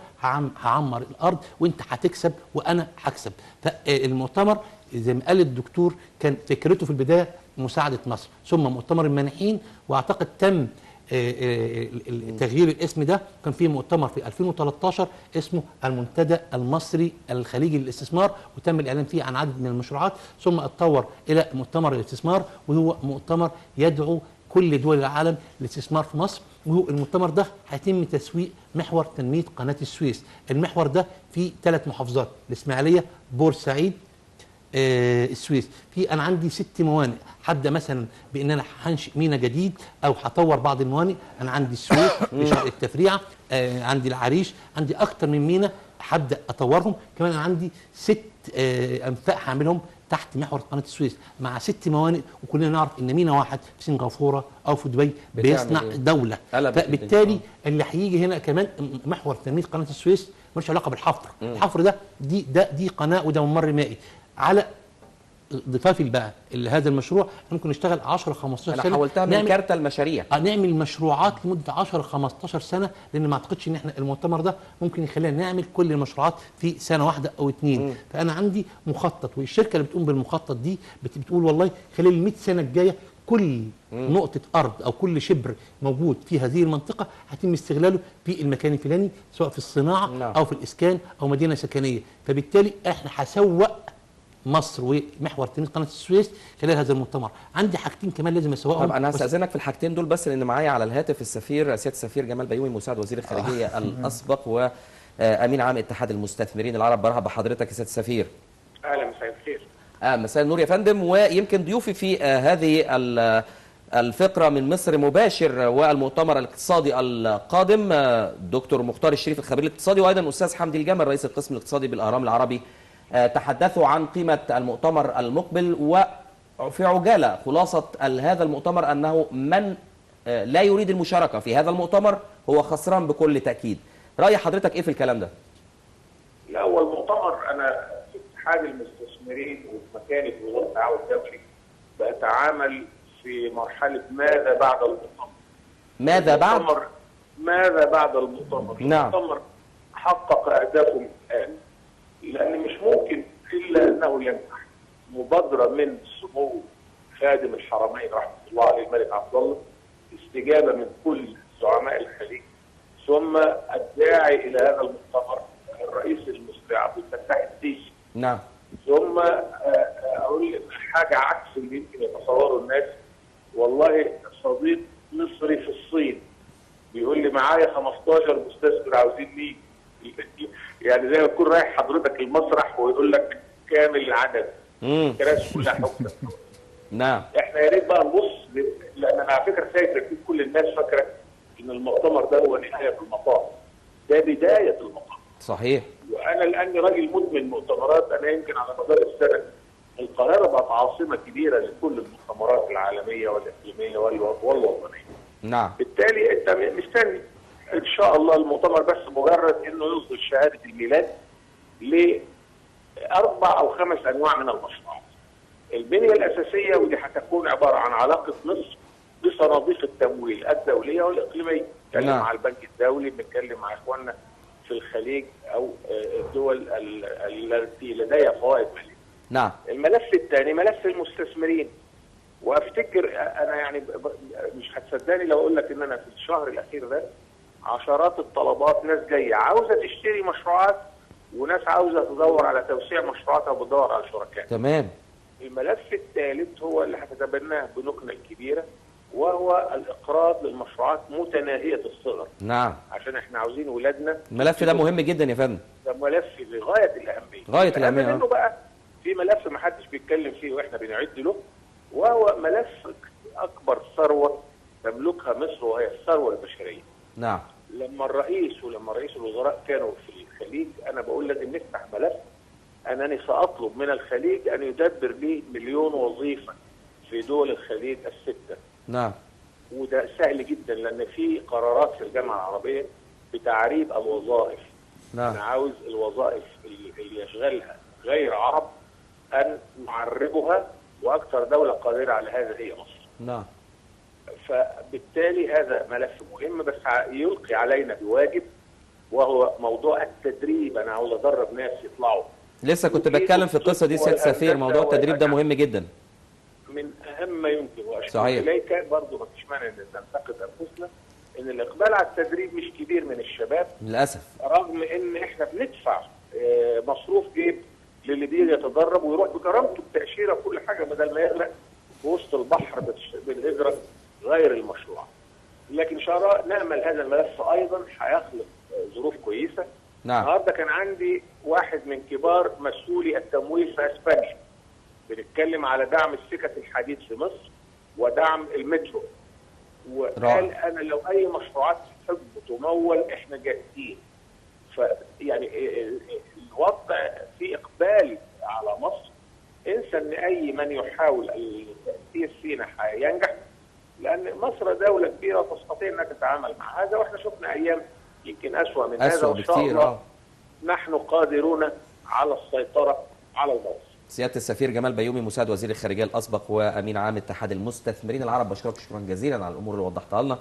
هعمر الارض، وانت هتكسب وانا هكسب. فالمؤتمر زي ما قال الدكتور كان فكرته في البدايه مساعده مصر، ثم مؤتمر المانحين، واعتقد تم تغيير الاسم ده. كان في مؤتمر في 2013 اسمه المنتدى المصري الخليجي للاستثمار، وتم الاعلان فيه عن عدد من المشروعات، ثم اتطور الى مؤتمر الاستثمار، وهو مؤتمر يدعو كل دول العالم للاستثمار في مصر. وهو المؤتمر ده هيتم تسويق محور تنميه قناه السويس. المحور ده في 3 محافظات: الاسماعيليه، بورسعيد، السويس. انا عندي 6 موانئ. هبدا مثلا بان انا هنشئ ميناء جديد او هطور بعض الموانئ. انا عندي السويس بشرق التفريعه، عندي العريش، عندي اكتر من ميناء هبدا اطورهم. كمان انا عندي 6 انفاق هعملهم تحت محور قناه السويس مع 6 موانئ. وكلنا نعرف ان ميناء واحد في سنغافوره او في دبي بيصنع دوله. فبالتالي اللي هيجي هنا كمان محور تنميه قناه السويس ملوش علاقه بالحفر. الحفر ده دي قناه وده ممر مائي. على ضفافي بقى هذا المشروع ممكن نشتغل 10 15 سنه.
انا حولتها من كارتة المشاريع،
نعمل مشروعات لمده 10 15 سنه، لان ما اعتقدش ان احنا المؤتمر ده ممكن يخلينا نعمل كل المشروعات في سنه واحده او 2. فانا عندي مخطط، والشركه اللي بتقوم بالمخطط دي بتقول والله خلال ال 100 سنه الجايه كل نقطه ارض او كل شبر موجود في هذه المنطقه هيتم استغلاله في المكان الفلاني، سواء في الصناعه او في الاسكان او مدينه سكنيه. فبالتالي احنا هسوق مصر ومحور تنميه قناه السويس خلال هذا المؤتمر. عندي حاجتين كمان لازم اسوقهم.
طب انا هستاذنك في الحاجتين دول بس، لان معايا على الهاتف سياده السفير جمال بيومي مساعد وزير الخارجيه الاسبق وامين عام اتحاد المستثمرين العرب. برحب بحضرتك يا سياده السفير.
اهلا، مساء الخير.
مساء النور يا فندم. ويمكن ضيوفي في هذه الفقره من مصر مباشر والمؤتمر الاقتصادي القادم دكتور مختار الشريف الخبير الاقتصادي، وايضا استاذ حمدي الجمل رئيس القسم الاقتصادي بالاهرام العربي. تحدثوا عن قيمة المؤتمر المقبل، وفي عجالة خلاصة هذا المؤتمر أنه من لا يريد المشاركه في هذا المؤتمر هو خسران بكل تاكيد. راي حضرتك ايه في الكلام ده؟
لا، هو المؤتمر انا في اتحاد المستثمرين وفي مكاني في وزاره التعاون الدولي بتعامل في مرحله ماذا بعد المؤتمر.
ماذا بعد؟
ماذا بعد المؤتمر؟
نعم.
المؤتمر حقق اهدافه الان، لان مش ممكن الا انه ينجح. مبادره من سمو خادم الحرمين رحمه الله عليه الملك عبد الله، استجابه من كل زعماء الخليج، ثم الداعي الى هذا المؤتمر الرئيس المصري عبد الفتاح السيسي.
نعم.
ثم اقول حاجه عكس اللي يمكن يتصوره الناس. والله صديق مصري في الصين بيقول لي معايا 15 مستثمر عاوزين ليه. يعني زي ما تكون رايح حضرتك المسرح ويقول لك كامل العدد. الكراسي كلها حكمه.
نعم.
احنا يا ريت بقى نبص، لان انا على فكره شايف ان كل الناس فاكره ان المؤتمر ده هو نهايه المطاف. ده بدايه المطاف.
صحيح.
وانا لاني راجل مدمن مؤتمرات، انا يمكن على مدار السنه القاهره بقت عاصمه كبيره لكل المؤتمرات العالميه والاقليميه والوطنيه.
نعم.
بالتالي انت مستني ان شاء الله المؤتمر بس مجرد انه يصدر شهاده الميلاد لاربع او خمس انواع من المشروعات. البنيه الاساسيه، ودي هتكون عباره عن علاقه مصر بصناديق التمويل الدوليه والاقليميه. بنتكلم
نعم.
مع البنك الدولي، بنتكلم مع اخواننا في الخليج او الدول التي لديها فوائد ماليه.
نعم.
الملف الثاني ملف المستثمرين. وافتكر انا يعني مش هتصدقني لو اقول لك ان انا في الشهر الاخير ده عشرات الطلبات، ناس جايه عاوزه تشتري مشروعات وناس عاوزه تدور على توسيع مشروعاتها وبتدور على شركاء.
تمام.
الملف الثالث هو اللي هتتبناه بنقله الكبيره، وهو الاقراض للمشروعات متناهيه الصغر.
نعم.
عشان احنا عاوزين ولادنا.
الملف ده مهم جدا يا فندم.
ده ملف لغايه الاهميه.
غايه الاهميه.
منه بقى في ملف ما حدش بيتكلم فيه واحنا بنعد له، وهو ملف اكبر ثروه تملكها مصر، وهي الثروه البشريه.
نعم.
لما الرئيس ولما رئيس الوزراء كانوا في الخليج، انا بقول لازم نفتح ملف انني ساطلب من الخليج ان يدبر لي 1,000,000 وظيفه في دول الخليج السته.
نعم.
وده سهل جدا لان في قرارات في الجامعه العربيه بتعريب الوظائف.
نعم.
انا عاوز الوظائف اللي يشغلها غير عرب ان نعربها، واكثر دوله قادره على هذا هي مصر.
نعم.
فبالتالي هذا ملف مهم، بس يلقي علينا بواجب، وهو موضوع التدريب. انا عاوز ادرب ناس يطلعوا.
لسه كنت بتكلم في القصه دي سياده السفير، موضوع التدريب ده مهم جدا.
من اهم ما يمكن. واشكر
صحيح.
اليك برضه ما فيش مانع ان ننتقد انفسنا ان الاقبال على التدريب مش كبير من الشباب
للاسف،
رغم ان احنا بندفع مصروف جيب للي بيجي يتدرب ويروح بكرامته بتاشيره وكل حاجه، بدل ما يغرق في وسط البحر بالهجره غير المشروع. لكن ان شاء الله نامل هذا الملف ايضا هيخلق ظروف كويسه.
نعم.
النهارده كان عندي واحد من كبار مسؤولي التمويل في اسبانيا بنتكلم على دعم السكك الحديد في مصر ودعم المترو، وقال انا لو اي مشروعات تحب تمول احنا جاهزين. فيعني الوضع في اقبال على مصر. انسى ان اي من يحاول التاثير فينا هينجح، لان مصر دوله كبيره تستطيع انها تتعامل مع هذا، واحنا شفنا ايام يمكن اسوأ من هذا، وان شاء الله نحن قادرون على السيطره على الوضع.
سياده السفير جمال بيومي مساعد وزير الخارجيه الاسبق وامين عام اتحاد المستثمرين العرب، بشكرك شكرا جزيلا على الامور اللي وضحتها لنا.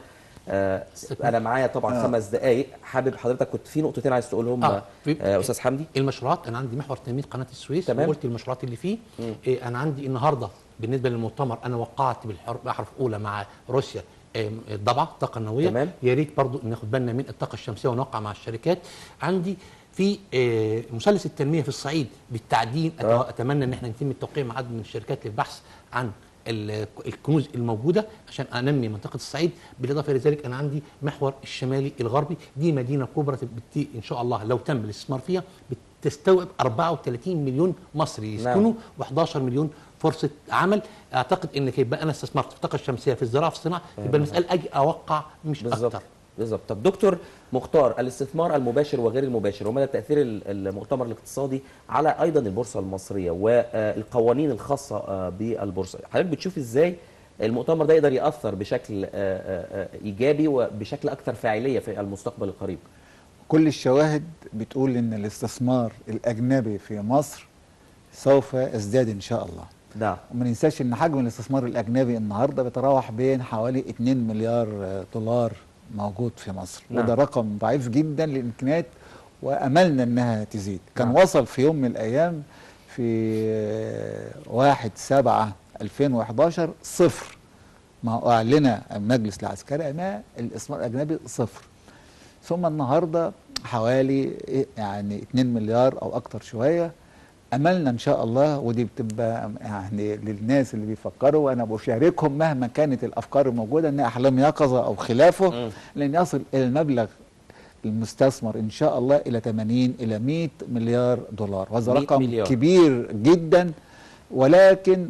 انا معايا طبعا 5 دقائق، حابب حضرتك كنت في نقطتين عايز تقولهم استاذ حمدي.
المشروعات، انا عندي محور تنميه قناه السويس،
تمام.
وقلت المشروعات اللي فيه. انا عندي النهارده بالنسبه للمؤتمر انا وقعت بحرف اولى مع روسيا الضبعه الطاقه النوويه.
تمام.
يا ريت برضو ناخد بالنا من الطاقه الشمسيه ونوقع مع الشركات. عندي في مثلث التنميه في الصعيد بالتعدين، اتمنى ان احنا نتم التوقيع مع عدد من الشركات للبحث عن الكنوز الموجوده عشان انمي منطقه الصعيد. بالاضافه الى ذلك انا عندي محور الشمالي الغربي، دي مدينه كبرى ان شاء الله لو تم الاستثمار فيها بتستوعب 34 مليون مصري يسكنوا و11 مليون فرصه عمل. اعتقد ان يبقى انا استثمرت في الطاقه الشمسيه في الزراعه في الصناعه، يبقى المساله اجي اوقع مش
بالزبط.
اكتر.
بالظبط. طب دكتور مختار، الاستثمار المباشر وغير المباشر ومدى تاثير المؤتمر الاقتصادي على ايضا البورصه المصريه والقوانين الخاصه بالبورصه، حضرتك بتشوف ازاي المؤتمر ده يقدر يأثر بشكل إيجابي وبشكل أكثر فاعلية في المستقبل القريب؟
كل الشواهد بتقول ان الاستثمار الاجنبي في مصر سوف يزداد ان شاء الله.
نعم.
وما ننساش ان حجم الاستثمار الاجنبي النهارده بيتراوح بين حوالي 2 مليار دولار موجود في مصر.
نعم.
وده رقم ضعيف جدا للامكانيات، واملنا انها تزيد. كان
نعم.
وصل في يوم من الايام في 1/7/2011 صفر، ما اعلن المجلس العسكري ان الاستثمار الاجنبي صفر. ثم النهارده حوالي يعني 2 مليار او اكتر شويه. املنا ان شاء الله، ودي بتبقى يعني للناس اللي بيفكروا وانا بشاركهم مهما كانت الافكار الموجوده، ان احلام يقظه او خلافه، لان يصل الى المبلغ المستثمر ان شاء الله الى 80 الى 100 مليار دولار، وهذا
100
رقم
مليار.
كبير جدا. ولكن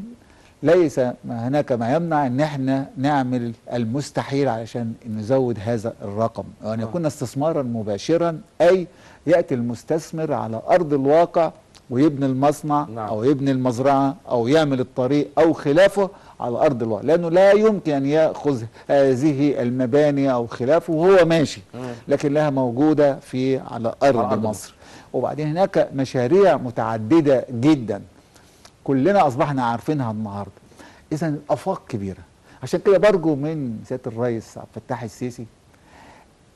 ليس هناك ما يمنع ان احنا نعمل المستحيل علشان نزود هذا الرقم، وان يكون استثمارا مباشرا، اي ياتي المستثمر على ارض الواقع ويبني المصنع.
نعم.
او يبني المزرعه او يعمل الطريق او خلافه على ارض الواقع، لانه لا يمكن ان ياخذ هذه المباني او خلافه وهو ماشي، لكن لها موجوده على ارض مصر. وبعدين هناك مشاريع متعدده جدا كلنا اصبحنا عارفينها النهارده. اذا الافاق كبيره. عشان كده برجو من سياده الرئيس عبد الفتاح السيسي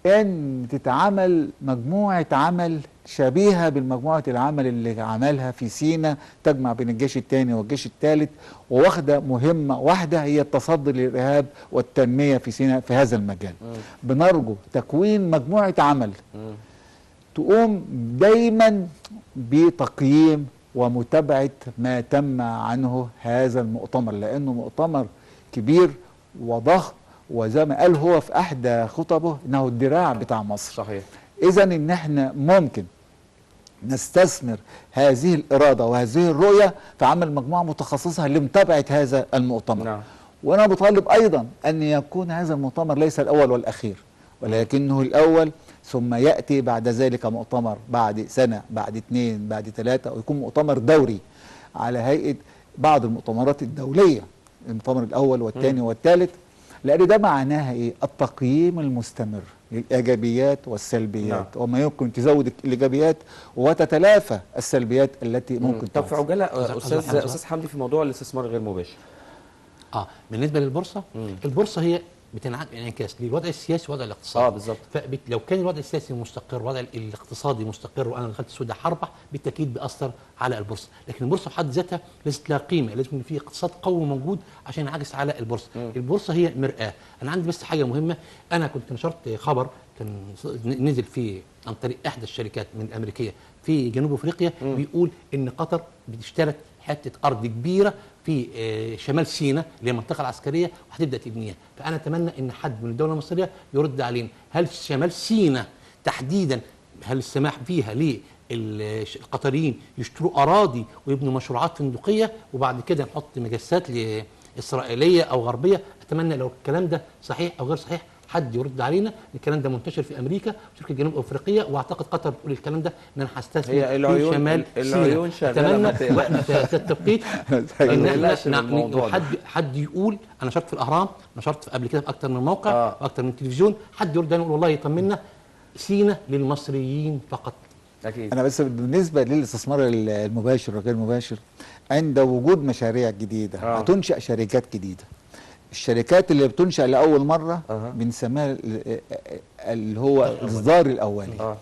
ان تتعمل مجموعه عمل شبيهه بالمجموعه العمل اللي عملها في سيناء، تجمع بين الجيش الثاني والجيش الثالث، وواخده مهمه واحده هي التصدي للارهاب والتنميه في سيناء في هذا المجال. بنرجو تكوين مجموعه عمل تقوم دايما بتقييم ومتابعة ما تم عنه هذا المؤتمر، لأنه مؤتمر كبير وضخم، وزي ما قال هو في أحدى خطبه إنه الدراع بتاع مصر.
صحيح.
إذا إن إحنا ممكن نستثمر هذه الإرادة وهذه الرؤية في عمل مجموعة متخصصة لمتابعة هذا المؤتمر.
نعم.
وأنا بطالب أيضا أن يكون هذا المؤتمر ليس الأول والأخير، ولكنه الأول، ثم يأتي بعد ذلك مؤتمر بعد سنة، بعد 2، بعد 3، ويكون مؤتمر دوري على هيئة بعض المؤتمرات الدولية، المؤتمر الأول والثاني والثالث. لأن ده معناها إيه؟ التقييم المستمر للإيجابيات والسلبيات.
نعم.
وما يمكن تزود الإيجابيات وتتلافى السلبيات التي ممكن
طب في
تحصل.
عجالة أستاذ حمدي في موضوع الاستثمار الغير مباشر.
بالنسبه للبورصه، البورصه هي بتنعكس انعكاس للوضع السياسي والوضع الاقتصادي.
بالظبط.
فلو كان الوضع السياسي مستقر والوضع الاقتصادي مستقر وانا دخلت السوق ده هربح، بالتاكيد بيأثر على البورصه، لكن البورصه بحد ذاتها ليست لها قيمه، لازم يكون في اقتصاد قوي موجود عشان ينعكس على البورصه. البورصه هي مرآة. انا عندي بس حاجه مهمه، انا كنت نشرت خبر كان نزل فيه عن طريق احدى الشركات من الامريكيه في جنوب افريقيا، بيقول ان قطر اشترت حته ارض كبيره في شمال سيناء اللي هي المنطقه العسكريه وهتبدا تبنيها. فانا اتمنى ان حد من الدوله المصريه يرد علينا، هل شمال سيناء تحديدا هل السماح فيها للقطريين يشتروا اراضي ويبنوا مشروعات فندقيه وبعد كده نحط مجسات اسرائيليه او غربيه؟ اتمنى لو الكلام ده صحيح او غير صحيح حد يرد علينا. الكلام ده منتشر في امريكا وشركه جنوب افريقيا، واعتقد قطر بتقول الكلام ده ان انا هستثمر في شمال
العيون
اتمنى في التوقيت ان حد يقول. انا نشرت في الاهرام، نشرت قبل كده في اكتر من موقع واكتر من تلفزيون، حد يرد علينا يقول والله يطمنا سينا للمصريين فقط.
أكيد.
أنا بس بالنسبة للاستثمار المباشر والغير المباشر، عند وجود مشاريع جديدة هتنشأ شركات جديدة. الشركات اللي بتنشأ لأول مرة بنسميها اللي هو الإصدار الأولي،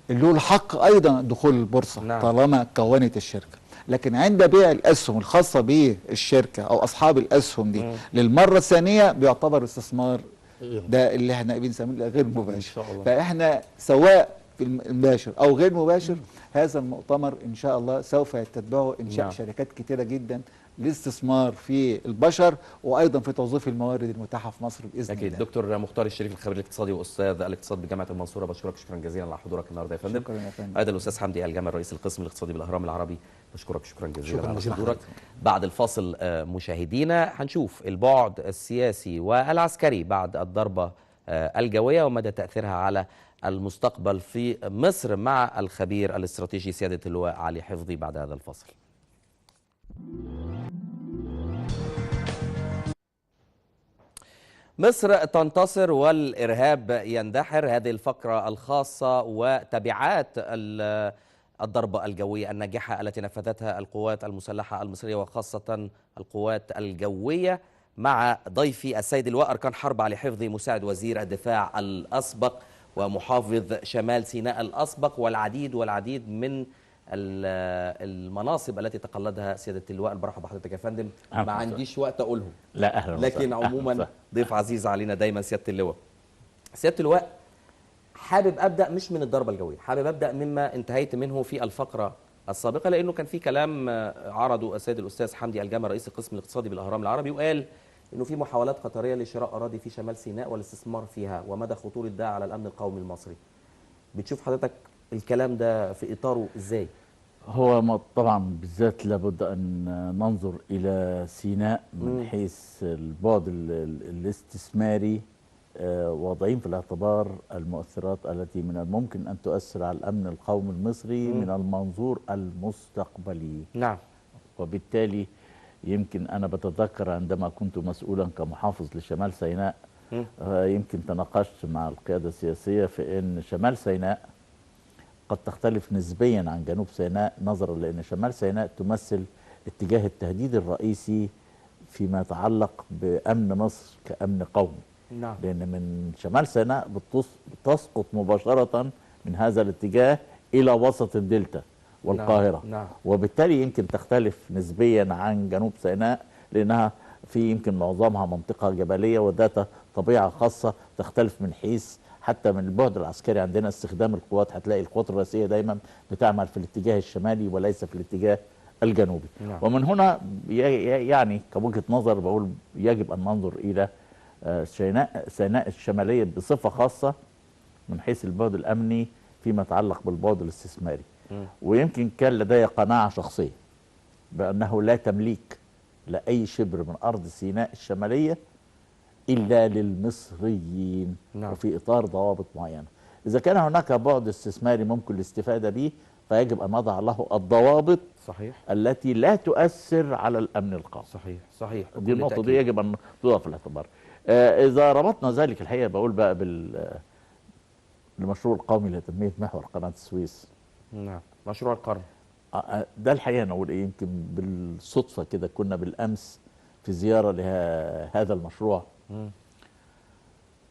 اللي هو الحق أيضا دخول البورصة.
نعم.
طالما كونت الشركة. لكن عند بيع الأسهم الخاصة بالشركة أو أصحاب الأسهم دي للمرة الثانية بيعتبر استثمار، ده اللي احنا بنسميه غير مباشر. فاحنا سواء في المباشر او غير مباشر، هذا المؤتمر ان شاء الله سوف يتبعه انشاء شركات كتيره جدا للاستثمار في البشر وايضا في توظيف الموارد المتاحه في مصر باذن الله.
اكيد. دكتور مختار الشريف، الخبير الاقتصادي واستاذ الاقتصاد بجامعه المنصوره، بشكرك شكرا جزيلا على حضورك النهارده يا فندم.
شكرا يا فندم.
ايضا الاستاذ حمدي الجمل رئيس القسم الاقتصادي بالاهرام العربي، بشكرك شكرا جزيلا على حضورك. بعد الفاصل مشاهدينا هنشوف البعد السياسي والعسكري بعد الضربه الجويه ومدى تاثيرها على المستقبل في مصر مع الخبير الاستراتيجي سياده اللواء علي حفظي بعد هذا الفاصل. مصر تنتصر والإرهاب يندحر، هذه الفقرة الخاصة وتبعات الضربة الجوية الناجحة التي نفذتها القوات المسلحة المصرية وخاصة القوات الجوية، مع ضيفي السيد اللواء أركان حرب علي حفظي مساعد وزير الدفاع الأسبق ومحافظ شمال سيناء الأسبق، والعديد من المناصب التي تقلدها سيادة اللواء. برحب بحضرتك يا فندم. ما عنديش وقت أقولهم،
لا أهلا وسهلا.
لكن عموما
أهلاً
ضيف عزيز علينا دايما سيادة اللواء. سيادة اللواء، حابب أبدأ مش من الضربة الجوية، حابب أبدأ مما انتهيت منه في الفقرة السابقة، لأنه كان في كلام عرضه السيد الأستاذ حمدي الجامع رئيس القسم الاقتصادي بالأهرام العربي، وقال إنه في محاولات قطرية لشراء أراضي في شمال سيناء والاستثمار فيها ومدى خطورة ده على الأمن القومي المصري. بتشوف حضرتك الكلام ده في إطاره إزاي؟
هو طبعا بالذات لابد أن ننظر إلى سيناء من حيث البعد الاستثماري، واضعين في الاعتبار المؤثرات التي من الممكن أن تؤثر على الأمن القومي المصري من المنظور المستقبلي.
نعم.
وبالتالي يمكن أنا بتذكر عندما كنت مسؤولا كمحافظ لشمال سيناء، يمكن تناقشت مع القيادة السياسية في أن شمال سيناء قد تختلف نسبيا عن جنوب سيناء، نظرا لأن شمال سيناء تمثل اتجاه التهديد الرئيسي فيما يتعلق بأمن مصر كأمن قومي.
نعم.
لأن من شمال سيناء بتسقط مباشرة من هذا الاتجاه إلى وسط الدلتا والقاهرة.
نعم.
وبالتالي يمكن تختلف نسبيا عن جنوب سيناء، لأنها في يمكن معظمها منطقة جبلية وذات طبيعة خاصة تختلف من حيث حتى من البعد العسكري. عندنا استخدام القوات، هتلاقي القوات الرئيسية دايما بتعمل في الاتجاه الشمالي وليس في الاتجاه الجنوبي.
نعم.
ومن هنا يعني كوجهة نظر بقول يجب أن ننظر إلى سيناء الشمالية بصفة خاصة من حيث البعد الأمني فيما يتعلق بالبعد الاستثماري. ويمكن كان لدي قناعة شخصية بأنه لا تمليك لأي شبر من أرض سيناء الشمالية إلا للمصريين.
نعم.
وفي إطار ضوابط معينة. إذا كان هناك بعد استثماري ممكن الاستفادة به فيجب أن نضع له الضوابط
صحيح
التي لا تؤثر على الأمن القومي.
صحيح
دي النقطة دي يجب أن توضع في الاعتبار. إذا ربطنا ذلك الحقيقة بقول بقى بالمشروع القومي لتنمية محور قناة السويس.
نعم. مشروع القرن.
ده الحقيقة نقول إيه، يمكن بالصدفة كده كنا بالأمس في زيارة لهذا المشروع.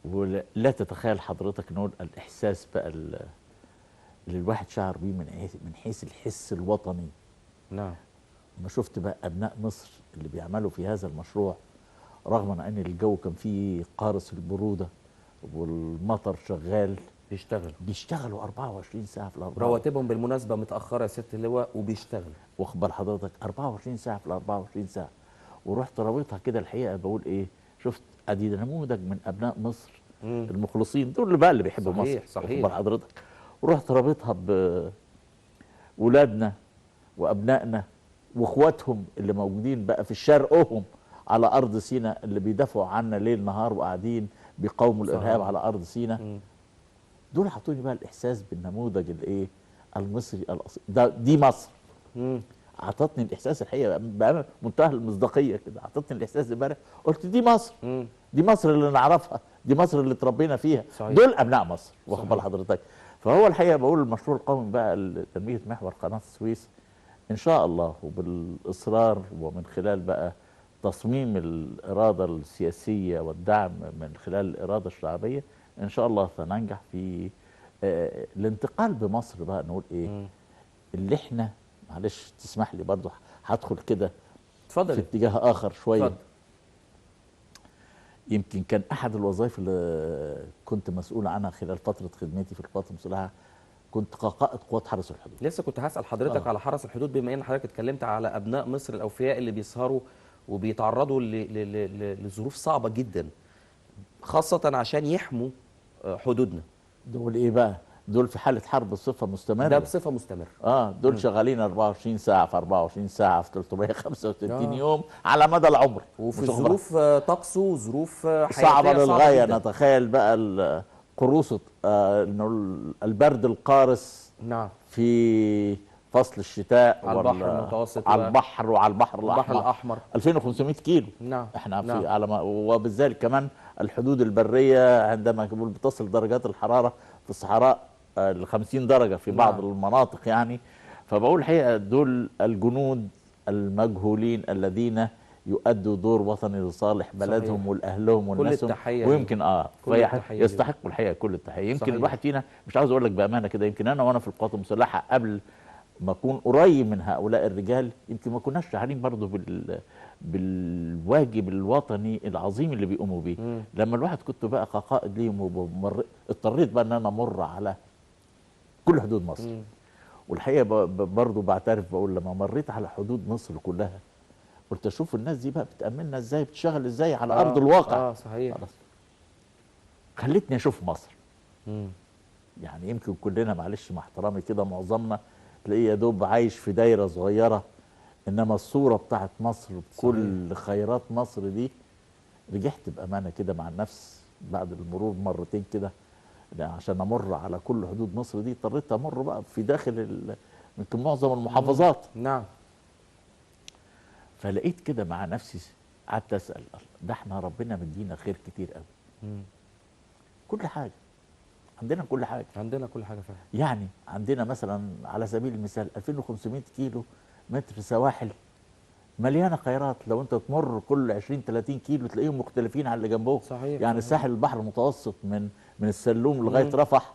ولا تتخيل حضرتك نقول الإحساس بقى اللي الواحد شعر بيه من حيث الحس الوطني.
نعم.
ما شفت بقى أبناء مصر اللي بيعملوا في هذا المشروع، رغم أن الجو كان فيه قارس البرودة والمطر شغال، بيشتغلوا 24 ساعة في الأربعة.
رواتبهم بالمناسبة متأخرة يا سيادة اللواء وبيشتغلوا.
واخبر حضرتك 24 ساعة في 24 ساعة. ورحت رابطها كده الحقيقة بقول إيه، شفت أدي نموذج من أبناء مصر المخلصين دول اللي بقى اللي بيحبوا مصر.
صحيح.
واخبر حضرتك. ورحت رابطها بولادنا وأبنائنا واخواتهم اللي موجودين بقى في شرقهم على أرض سيناء، اللي بيدافعوا عنا ليل نهار وقاعدين بيقاوموا الإرهاب على أرض سيناء. دول حطوني بقى الإحساس بالنموذج الإيه المصري الأصيل. دي مصر. عطتني الإحساس الحقيقة بمنتهى المصداقية كده، عطتني الإحساس امبارح قلت دي مصر. دي مصر اللي نعرفها، دي مصر اللي اتربينا فيها.
صحيح.
دول أبناء مصر. واخد بال حضرتك. فهو الحقيقة بقول المشروع القومي بقى لتنمية محور قناة السويس إن شاء الله، وبالإصرار ومن خلال بقى تصميم الإرادة السياسية والدعم من خلال الإرادة الشعبية، إن شاء الله سننجح في الانتقال بمصر بقى نقول إيه اللي إحنا، معلش تسمح لي برضو هدخل كده في اتجاه آخر شوية.
اتفضل.
يمكن كان أحد الوظائف اللي كنت مسؤول عنها خلال فترة خدمتي في القوات المسلحة كنت قائد قوات حرس الحدود.
لسه كنت هسأل حضرتك على حرس الحدود، بما ان حضرتك اتكلمت على ابناء مصر الاوفياء اللي بيسهروا وبيتعرضوا لظروف صعبة جدا، خاصة عشان يحموا حدودنا.
دول ايه بقى؟ دول في حالة حرب بصفة مستمرة.
ده بصفة مستمرة.
دول شغالين 24 ساعة في 24 ساعة في 365 يوم على مدى العمر.
وفي ظروف طقس وظروف حياتية
صعبة للغاية.
جداً.
نتخيل بقى قروصة البرد القارس.
نعم.
في فصل الشتاء
على البحر المتوسط
على البحر وعلى البحر الأحمر
2500
كيلو.
نعم.
احنا
نعم.
في وبالذات كمان الحدود البريه عندما بتصل درجات الحراره في الصحراء ل 50 درجه في بعض المناطق يعني. فبقول الحقيقه دول الجنود المجهولين الذين يؤدوا دور وطني لصالح بلدهم والاهلهم والناس، ويمكن يستحقوا الحقيقه كل التحيه. يمكن صحيح. الواحد فينا مش عاوز اقول لك بامانه كده، يمكن انا وانا في القوات المسلحه قبل ما اكون قريب من هؤلاء الرجال يمكن ما كناش شاعرين برضه بالواجب الوطني العظيم اللي بيقوموا بيه. لما الواحد كنت بقى كقائد ليهم اضطريت بقى ان انا امر على كل حدود مصر. والحقيقه برضه بعترف بقول لما مريت على حدود مصر كلها قلت اشوف الناس دي بقى بتأمننا ازاي، بتشتغل ازاي على ارض الواقع.
صحيح.
خلتني اشوف مصر. يعني يمكن كلنا معلش مع احترامي كده معظمنا تلاقيه يا دوب عايش في دايره صغيره، انما الصوره بتاعت مصر بكل خيرات مصر دي رجعت بامانه كده مع النفس بعد المرور مرتين كده عشان امر على كل حدود مصر دي. اضطريت امر بقى في داخل يمكن معظم المحافظات.
نعم.
فلقيت كده مع نفسي قعدت اسال ده احنا ربنا مدينا خير كتير قوي. كل حاجه عندنا، كل حاجه
عندنا، كل حاجه فعلا.
يعني عندنا مثلا على سبيل المثال 2500 كيلو متر سواحل مليانه خيرات. لو انت تمر كل 20 30 كيلو تلاقيهم مختلفين عن اللي جنبهم.
صحيح.
يعني ساحل البحر المتوسط من السلوم لغايه رفح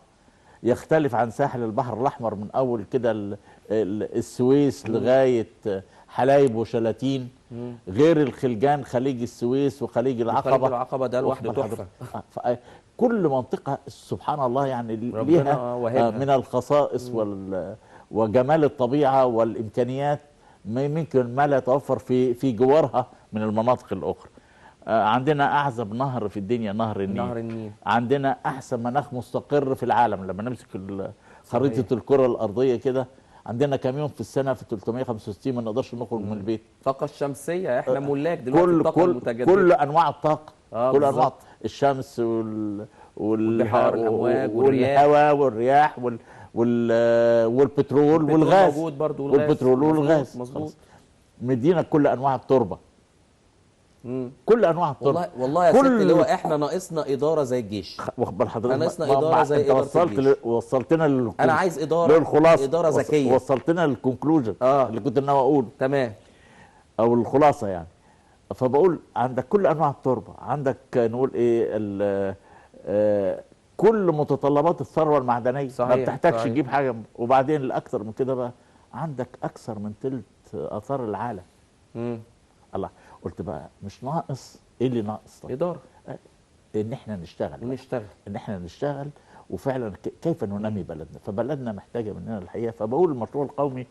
يختلف عن ساحل البحر الاحمر من اول كده السويس لغايه حلايب وشلاتين، غير الخلجان خليج السويس وخليج العقبه.
خليج العقبه ده لوحده تحفه.
كل منطقه سبحان الله يعني ليها من الخصائص وجمال الطبيعه والامكانيات ممكن ما لا يتوفر في جوارها من المناطق الاخرى. عندنا اعذب نهر في الدنيا نهر النيل. عندنا احسن مناخ مستقر في العالم. لما نمسك خريطه الكره الارضيه كده عندنا كام يوم في السنه في 365 ما نقدرش نخرج من البيت.
الطاقه الشمسيه احنا ملاك دلوقتي الطاقه المتجدده.
كل انواع الطاقه كل انواع الشمس
والبحار
والهواء والرياح والبترول والغاز.
موجود برضه
والبترول والغاز.
مظبوط.
مدينا كل انواع التربه. كل انواع التربه.
والله يا ست اللي هو احنا ناقصنا اداره زي الجيش.
واخد حضرتك
ناقصنا اداره زي اداره الجيش.
وصلتنا
انا عايز اداره
للخلاصه،
اداره ذكيه.
وصلتنا للكونكلوجن اللي كنت ناوي اقوله.
تمام.
او الخلاصه يعني. فبقول عندك كل انواع التربه، عندك نقول ايه كل متطلبات الثروه المعدنيه.
صحيح.
ما بتحتاجش تجيب حاجه. وبعدين الاكثر من كده بقى عندك اكثر من ثلث اثار العالم. الله. قلت بقى مش ناقص. ايه اللي ناقص؟
اداره.
ان احنا نشتغل وفعلا كيف ننمي بلدنا. فبلدنا محتاجه مننا الحقيقه. فبقول المشروع القومي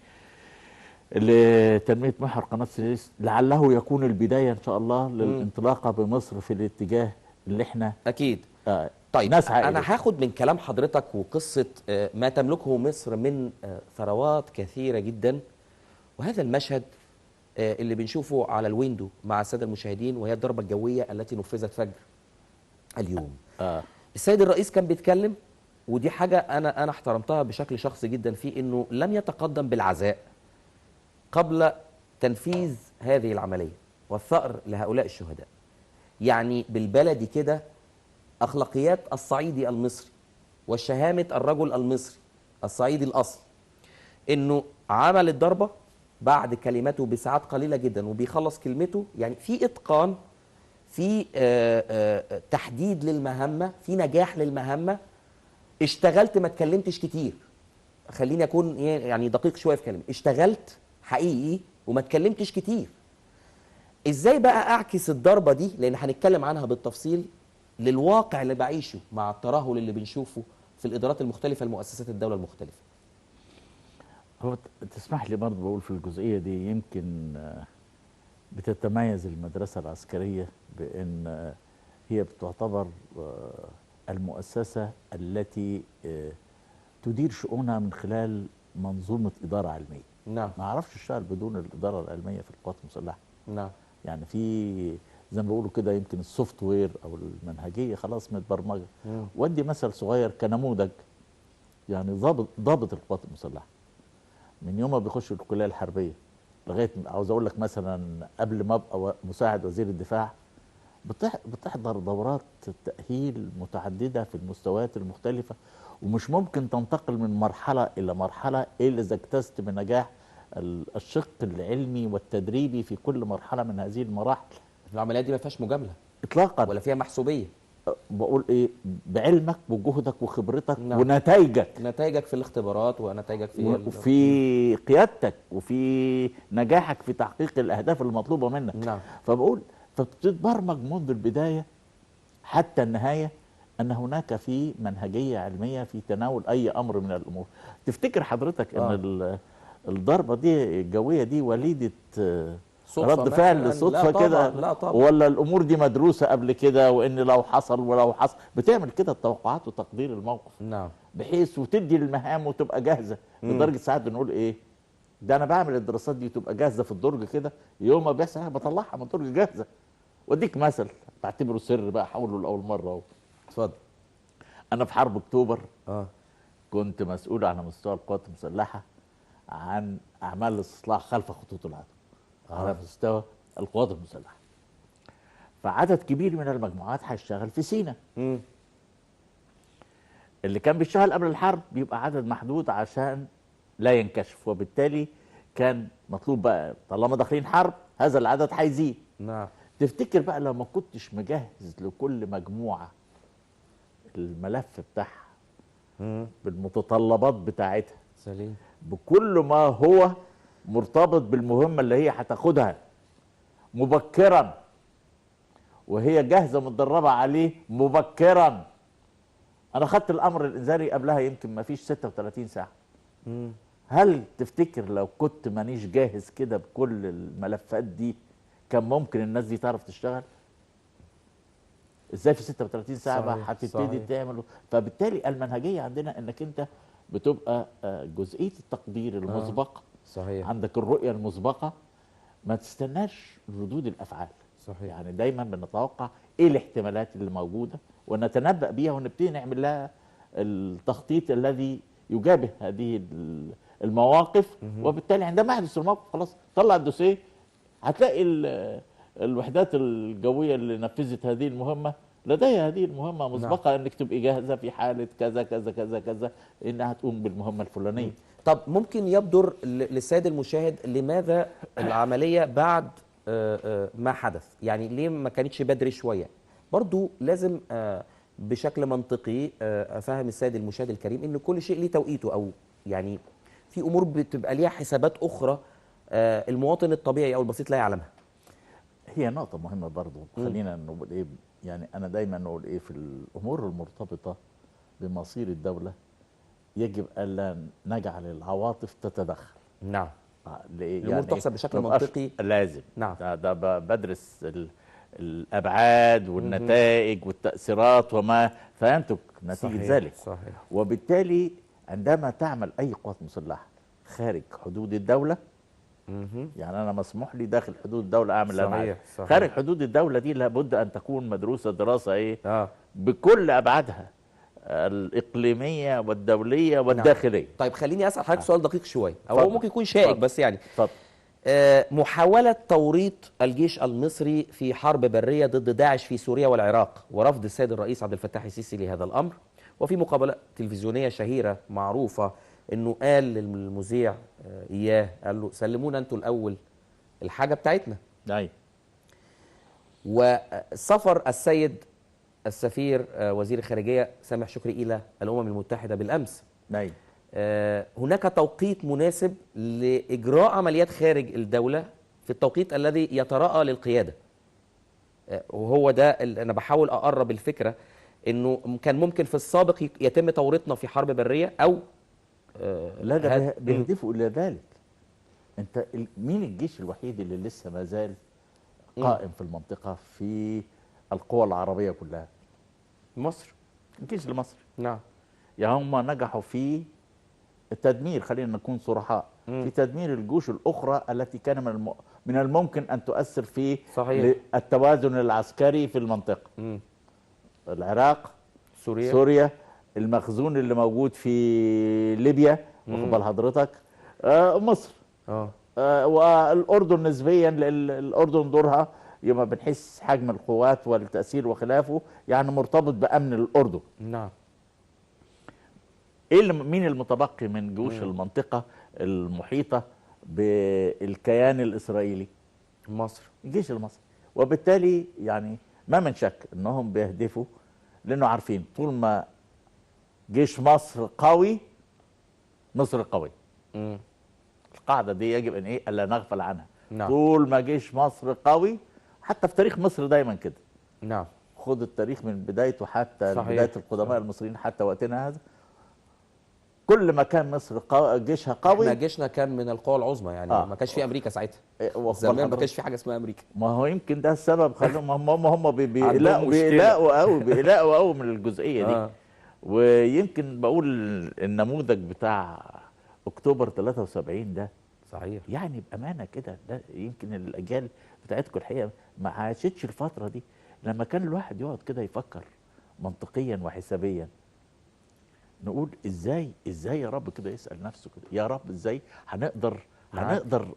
لتنميه محور قناه السويس لعله يكون البدايه ان شاء الله للانطلاقه بمصر في الاتجاه اللي احنا
اكيد طيب انا هاخد من كلام حضرتك وقصه ما تملكه مصر من ثروات كثيره جدا، وهذا المشهد اللي بنشوفه على الويندو مع الساده المشاهدين وهي الضربه الجويه التي نفذت فجر اليوم. السيد الرئيس كان بيتكلم، ودي حاجه انا احترمتها بشكل شخصي جدا فيه، انه لم يتقدم بالعزاء قبل تنفيذ هذه العمليه والثأر لهؤلاء الشهداء. يعني بالبلدي كده اخلاقيات الصعيدي المصري وشهامه الرجل المصري الصعيدي الاصل، انه عمل الضربه بعد كلمته بساعات قليله جدا وبيخلص كلمته. يعني في اتقان، في تحديد للمهمه، في نجاح للمهمه. اشتغلت ما اتكلمتش كتير. خليني اكون يعني دقيق شويه في كلامي. اشتغلت حقيقي وما اتكلمتش كتير. ازاي بقى اعكس الضربه دي، لان هنتكلم عنها بالتفصيل، للواقع اللي بعيشه مع الترهل اللي بنشوفه في الادارات المختلفه لمؤسسات الدوله المختلفه؟
هو تسمح لي برضه بقول في الجزئيه دي يمكن بتتميز المدرسه العسكريه بان هي بتعتبر المؤسسه التي تدير شؤونها من خلال منظومه اداره علميه.
نعم.
ما اعرفش اشتغل بدون الاداره العلميه في القوات المسلحه.
نعم.
يعني في زي ما بيقولوا كده يمكن السوفت وير او المنهجيه خلاص متبرمجه. وادي مثل صغير كنموذج. يعني ضابط القوات المسلحه من يوم ما بيخش الكليه الحربيه لغايه عاوز اقول لك مثلا قبل ما ابقى مساعد وزير الدفاع بتحضر دورات تأهيل متعددة في المستويات المختلفة، ومش ممكن تنتقل من مرحلة إلى مرحلة إلا إذا اجتزت بنجاح الشق العلمي والتدريبي في كل مرحلة من هذه المراحل.
العمليات دي ما فيهاش مجامله
إطلاقا.
ولا فيها محسوبيه.
بقول إيه، بعلمك وجهدك وخبرتك
نعم.
ونتائجك،
نتائجك في الاختبارات ونتائجك في
وفي قيادتك وفي نجاحك في تحقيق الأهداف المطلوبة منك.
نعم.
فبقول فبتتبرمج منذ البداية حتى النهاية أن هناك في منهجية علمية في تناول أي أمر من الأمور. تفتكر حضرتك أن الضربة دي الجوية دي وليدة رد فعل صدفة كده؟
لا طبعا.
ولا الأمور دي مدروسة قبل كده، وإن لو حصل ولو حصل بتعمل كده التوقعات وتقدير الموقف.
نعم.
بحيث وتدي المهام وتبقى جاهزة. لدرجة ساعات بنقول إيه، ده أنا بعمل الدراسات دي تبقى جاهزة في الدرج كده، يوم ما بيحصل بطلعها من الدرج جاهزة. واديك مثل بعتبره سر بقى حوله لأول مرة اهو.
اتفضل.
أنا في حرب أكتوبر كنت مسؤول على مستوى القوات المسلحة عن أعمال الإصلاح خلف خطوط العدو على مستوى القوات المسلحة. فعدد كبير من المجموعات هيشتغل في سيناء. اللي كان بيشتغل قبل الحرب بيبقى عدد محدود عشان لا ينكشف، وبالتالي كان مطلوب بقى طالما داخلين حرب هذا العدد هيزيد.
نعم.
تفتكر بقى لو ما كنتش مجهز لكل مجموعة الملف بتاعها بالمتطلبات بتاعتها،
سليم،
بكل ما هو مرتبط بالمهمة اللي هي هتاخدها مبكرا، وهي جاهزة متدربة عليه مبكرا. أنا خدت الأمر الإنذاري قبلها يمكن ما فيش 36 ساعة. هل تفتكر لو كنت مانيش جاهز كده بكل الملفات دي كان ممكن الناس دي تعرف تشتغل؟ ازاي في 36 ساعة بقى هتبتدي تعمل؟ فبالتالي المنهجية عندنا انك انت بتبقى جزئية التقدير المسبق.
صحيح.
عندك الرؤية المسبقة، ما تستناش ردود الافعال.
صحيح.
يعني دايما بنتوقع ايه الاحتمالات اللي موجودة ونتنبأ بيها ونبتدي نعمل لها التخطيط الذي يجابه هذه المواقف. وبالتالي عندما يحدث الموقف خلاص طلع الدوسيه، هتلاقي الوحدات الجوية اللي نفذت هذه المهمة لديها هذه المهمة مسبقة. انك تبقي جاهزة في حالة كذا كذا كذا كذا انها تقوم بالمهمة الفلانية.
طب ممكن يبدر للسيد المشاهد لماذا العملية بعد ما حدث؟ يعني ليه ما كانتش بدري شوية؟ برضو لازم بشكل منطقي افهم السيد المشاهد الكريم ان كل شيء ليه توقيته، او يعني في امور بتبقى ليها حسابات اخرى المواطن الطبيعي او البسيط لا يعلمها.
هي نقطة مهمة برضو. خلينا نقول ايه، يعني انا دايما نقول ايه في الامور المرتبطة بمصير الدولة يجب الا نجعل العواطف تتدخل.
نعم.
الامور
يعني تحسب بشكل منطقي.
لازم.
نعم.
ده بدرس الابعاد والنتائج والتأثيرات وما فينتج نتيجة
صحيح.
ذلك.
صحيح.
وبالتالي عندما تعمل اي قوات مسلحة خارج حدود الدولة، يعني انا مسموح لي داخل حدود الدوله اعمل اللي انا عايزه. خارج حدود الدوله دي لابد ان تكون مدروسه دراسه ايه بكل ابعادها الاقليميه والدوليه والداخليه.
نعم. طيب خليني اسال حضرتك سؤال دقيق شويه، او هو ممكن يكون شائك بس يعني.
اتفضل.
محاوله توريط الجيش المصري في حرب بريه ضد داعش في سوريا والعراق، ورفض السيد الرئيس عبد الفتاح السيسي لهذا الامر. وفي مقابله تلفزيونيه شهيره معروفه انه قال للمذيع اياه، قال له سلمونا انتوا الاول الحاجه بتاعتنا.
ايوه.
وسفر السيد السفير وزير الخارجيه سامح شكري الى الامم المتحده بالامس.
ايوه.
هناك توقيت مناسب لاجراء عمليات خارج الدوله في التوقيت الذي يتراءى للقياده. وهو ده اللي انا بحاول اقرب الفكره، انه كان ممكن في السابق يتم توريطنا في حرب بريه، او
لا ده بيهدفوا الى ذلك. انت مين الجيش الوحيد اللي لسه ما زال قائم في المنطقه في القوى العربيه كلها؟
مصر.
الجيش المصري.
نعم.
يعني هم نجحوا في التدمير، خلينا نكون صرحاء، في تدمير الجيوش الاخرى التي كان من الممكن ان تؤثر في التوازن العسكري في المنطقه. العراق، سوريا، المخزون اللي موجود في ليبيا، واخد بال حضرتك، مصر، والاردن نسبيا، الاردن دورها يبقى بنحس حجم القوات والتاثير وخلافه، يعني مرتبط بامن الاردن.
نعم.
ايه مين المتبقي من جيوش المنطقه المحيطه بالكيان الاسرائيلي؟
مصر.
الجيش المصري. وبالتالي يعني ما من شك انهم بيهدفوا، لانه عارفين طول ما جيش مصر قوي مصر قوي. القاعده دي يجب ان ايه الا نغفل عنها.
نعم.
طول ما جيش مصر قوي، حتى في تاريخ مصر دايما كده.
نعم.
خد التاريخ من بدايته حتى
صحيح.
بدايه القدماء المصريين حتى وقتنا هذا، كل ما كان مصر جيشها قوي.
احنا جيشنا كان من القوى العظمى يعني، ما كانش في امريكا ساعتها. زمان ما كانش في حاجه اسمها امريكا.
ما هو يمكن ده السبب، خليهم هم
عندهم مشكلة.
بيقلقوا قوي من الجزئيه دي. ويمكن بقول النموذج بتاع اكتوبر 73 ده
صحيح.
يعني بامانه كده، ده يمكن الاجيال بتاعتكم الحقيقه ما عاشتش الفتره دي، لما كان الواحد يقعد كده يفكر منطقيا وحسابيا، نقول ازاي يا رب كده، يسال نفسه كده، يا رب ازاي هنقدر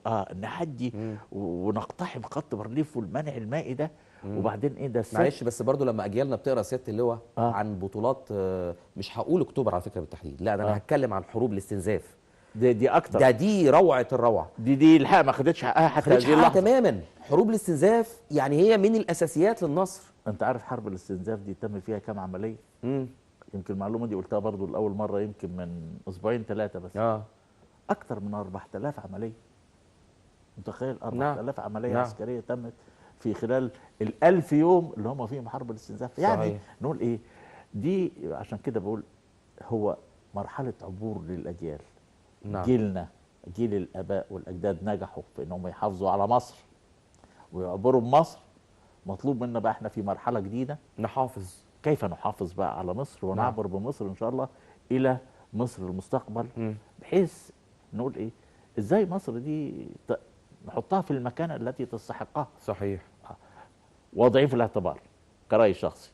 نحدي ونقتحم خط بارليف والمنع المائي ده. وبعدين ايه ده
معلش بس برضو لما اجيالنا بتقرا سياده اللواء عن بطولات، مش هقول اكتوبر على فكره بالتحديد، لا ده انا هتكلم عن حروب الاستنزاف.
دي اكتر،
دي روعه الروعه.
دي الحقيقه ما خدتش حقها حتى هذه اللحظه
تماما. حروب الاستنزاف يعني هي من الاساسيات للنصر.
انت عارف حرب الاستنزاف دي تم فيها كام عمليه؟ يمكن المعلومه دي قلتها برضو لاول مره يمكن من اسبوعين 3 بس. اكتر من 4000 عمليه. متخيل 4000 عمليه عسكريه تمت في خلال ال1000 يوم اللي هم فيهم حرب الاستنزاف. يعني
صحيح.
نقول ايه دي، عشان كده بقول هو مرحله عبور للاجيال. جيلنا، جيل الاباء والاجداد نجحوا في انهم يحافظوا على مصر ويعبروا بمصر. مطلوب منا بقى احنا في مرحله جديده
نحافظ.
كيف نحافظ بقى على مصر ونعبر بمصر ان شاء الله الى مصر المستقبل، بحيث نقول ايه ازاي مصر دي نحطها في المكانه التي تستحقها.
صحيح.
واضعين في الاعتبار كرأي شخصي،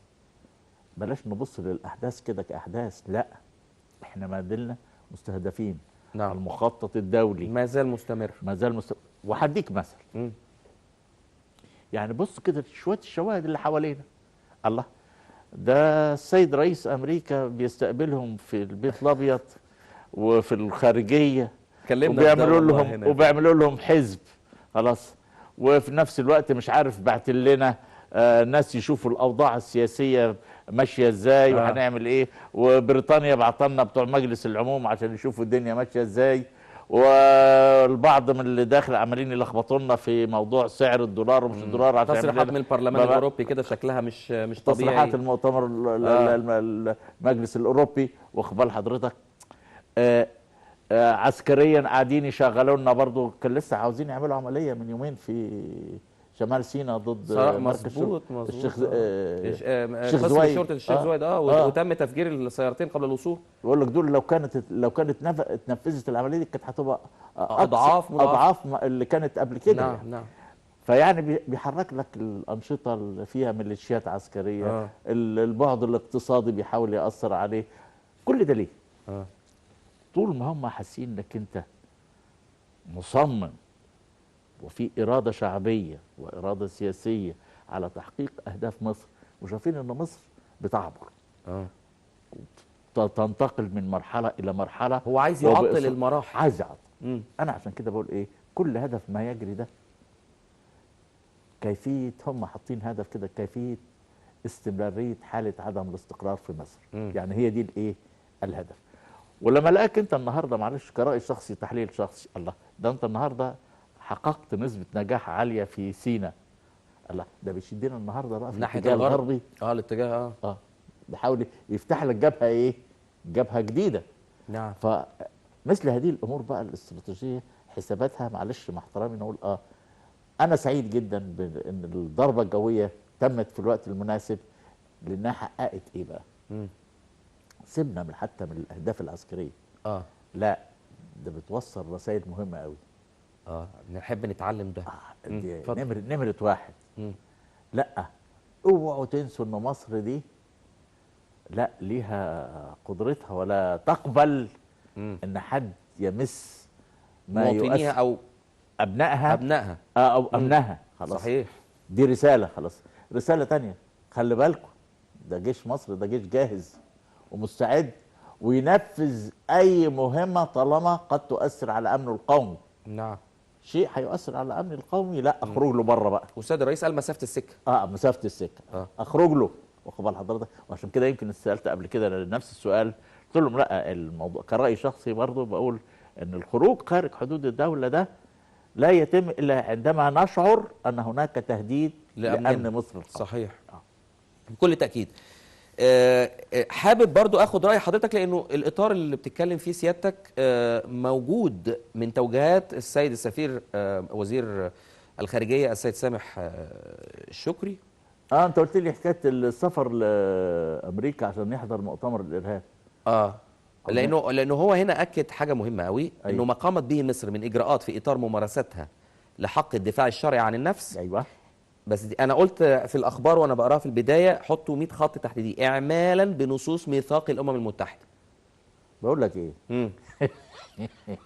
بلاش نبص للاحداث كده كاحداث، لا احنا ما زلنا مستهدفين. المخطط الدولي
ما زال مستمر.
وهديك مثل. يعني بص كده شويه الشواهد اللي حوالينا. الله، ده السيد رئيس امريكا بيستقبلهم في البيت الابيض وفي الخارجيه، وبيعملوا لهم حزب خلاص، وفي نفس الوقت مش عارف بعت لنا ناس يشوفوا الاوضاع السياسيه ماشيه ازاي وهنعمل ايه، وبريطانيا بعتلنا بتوع مجلس العموم عشان يشوفوا الدنيا ماشيه ازاي، والبعض من اللي داخل عمالين يلخبطوا لنا في موضوع سعر الدولار ومش الدولار، عشان
تصريحات من البرلمان الاوروبي كده شكلها مش طبيعي.
تصريحات المؤتمر المجلس الاوروبي، واخد بال حضرتك. عسكريا قاعدين يشغلوا لنا برضه، كان لسه عاوزين يعملوا عمليه من يومين في شمال سيناء ضد
مظبوط
الشيخ
قسم شرطه الشيخ زويد وتم تفجير السيارتين قبل الوصول.
بقول لك دول لو كانت اتنفذت العمليه دي كانت هتبقى
اضعاف
اللي كانت قبل كده.
نعم.
فيعني بيحرك لك الانشطه اللي فيها ميليشيات عسكريه، البعد الاقتصادي بيحاول ياثر عليه. كل ده ليه؟ طول ما هم حاسين انك انت مصمم وفي إرادة شعبية وإرادة سياسية على تحقيق أهداف مصر، وشايفين أن مصر بتعبر تنتقل من مرحلة إلى مرحلة.
هو عايز يعطل المراحل،
عايز يعطل. أنا عشان كده بقول إيه، كل هدف ما يجري ده كيفية، هم حاطين هدف كده كيفية استمرارية حالة عدم الاستقرار في مصر. يعني هي دي الإيه الهدف. ولما لقاك أنت النهاردة، معلش كرأي شخصي تحليل شخصي، الله ده أنت النهاردة حققت نسبة نجاح عالية في سيناء، الله ده بيشدنا النهارده بقى في
الاتجاه
الغربي.
الاتجاه
بيحاول يفتح لك جبهة ايه؟ جبهة جديدة.
نعم.
فمثل هذه الامور بقى الاستراتيجية حساباتها، معلش مع احترامي نقول انا سعيد جدا بان الضربة الجوية تمت في الوقت المناسب، لانها حققت ايه بقى؟ سيبنا من حتى من الاهداف العسكرية. لا ده بتوصل رسائل مهمة قوي.
نحب نتعلم ده.
دي نمرة 1. لا اوعوا تنسوا ان مصر دي لا ليها قدرتها، ولا تقبل ان حد يمس ما
مواطنيها او
ابنائها
ابنائها
او امنها. خلاص.
صحيح.
دي رساله خلاص. رساله تانية، خلي بالكم ده جيش مصر، ده جيش جاهز ومستعد وينفذ اي مهمه طالما قد تؤثر على امنه القومي.
نعم.
شيء هيؤثر على امن القومي، لا اخرج له بره بقى.
والسيد الرئيس قال مسافه السكه.
مسافه السكه. اخرج له، واخد بال حضرتك. وعشان كده يمكن سالت قبل كده نفس السؤال، قلت لهم لا، الموضوع كراي شخصي برضه بقول ان الخروج خارج حدود الدوله ده لا يتم الا عندما نشعر ان هناك تهديد لامن مصر القومي.
صحيح. بكل تاكيد. حابب برضو اخد راي حضرتك، لانه الاطار اللي بتتكلم فيه سيادتك موجود من توجيهات السيد السفير وزير الخارجيه السيد سامح الشكري.
انت قلت لي حكايه السفر لامريكا عشان يحضر مؤتمر الارهاب.
لانه هو هنا اكد حاجه مهمه قوي. انه ما قامت به مصر من اجراءات في اطار ممارستها لحق الدفاع الشرعي عن النفس.
ايوه.
بس دي انا قلت في الاخبار وانا بقراها في البدايه، حطوا 100 خط تحت دي، اعمالا بنصوص ميثاق الامم المتحده.
بقول لك ايه؟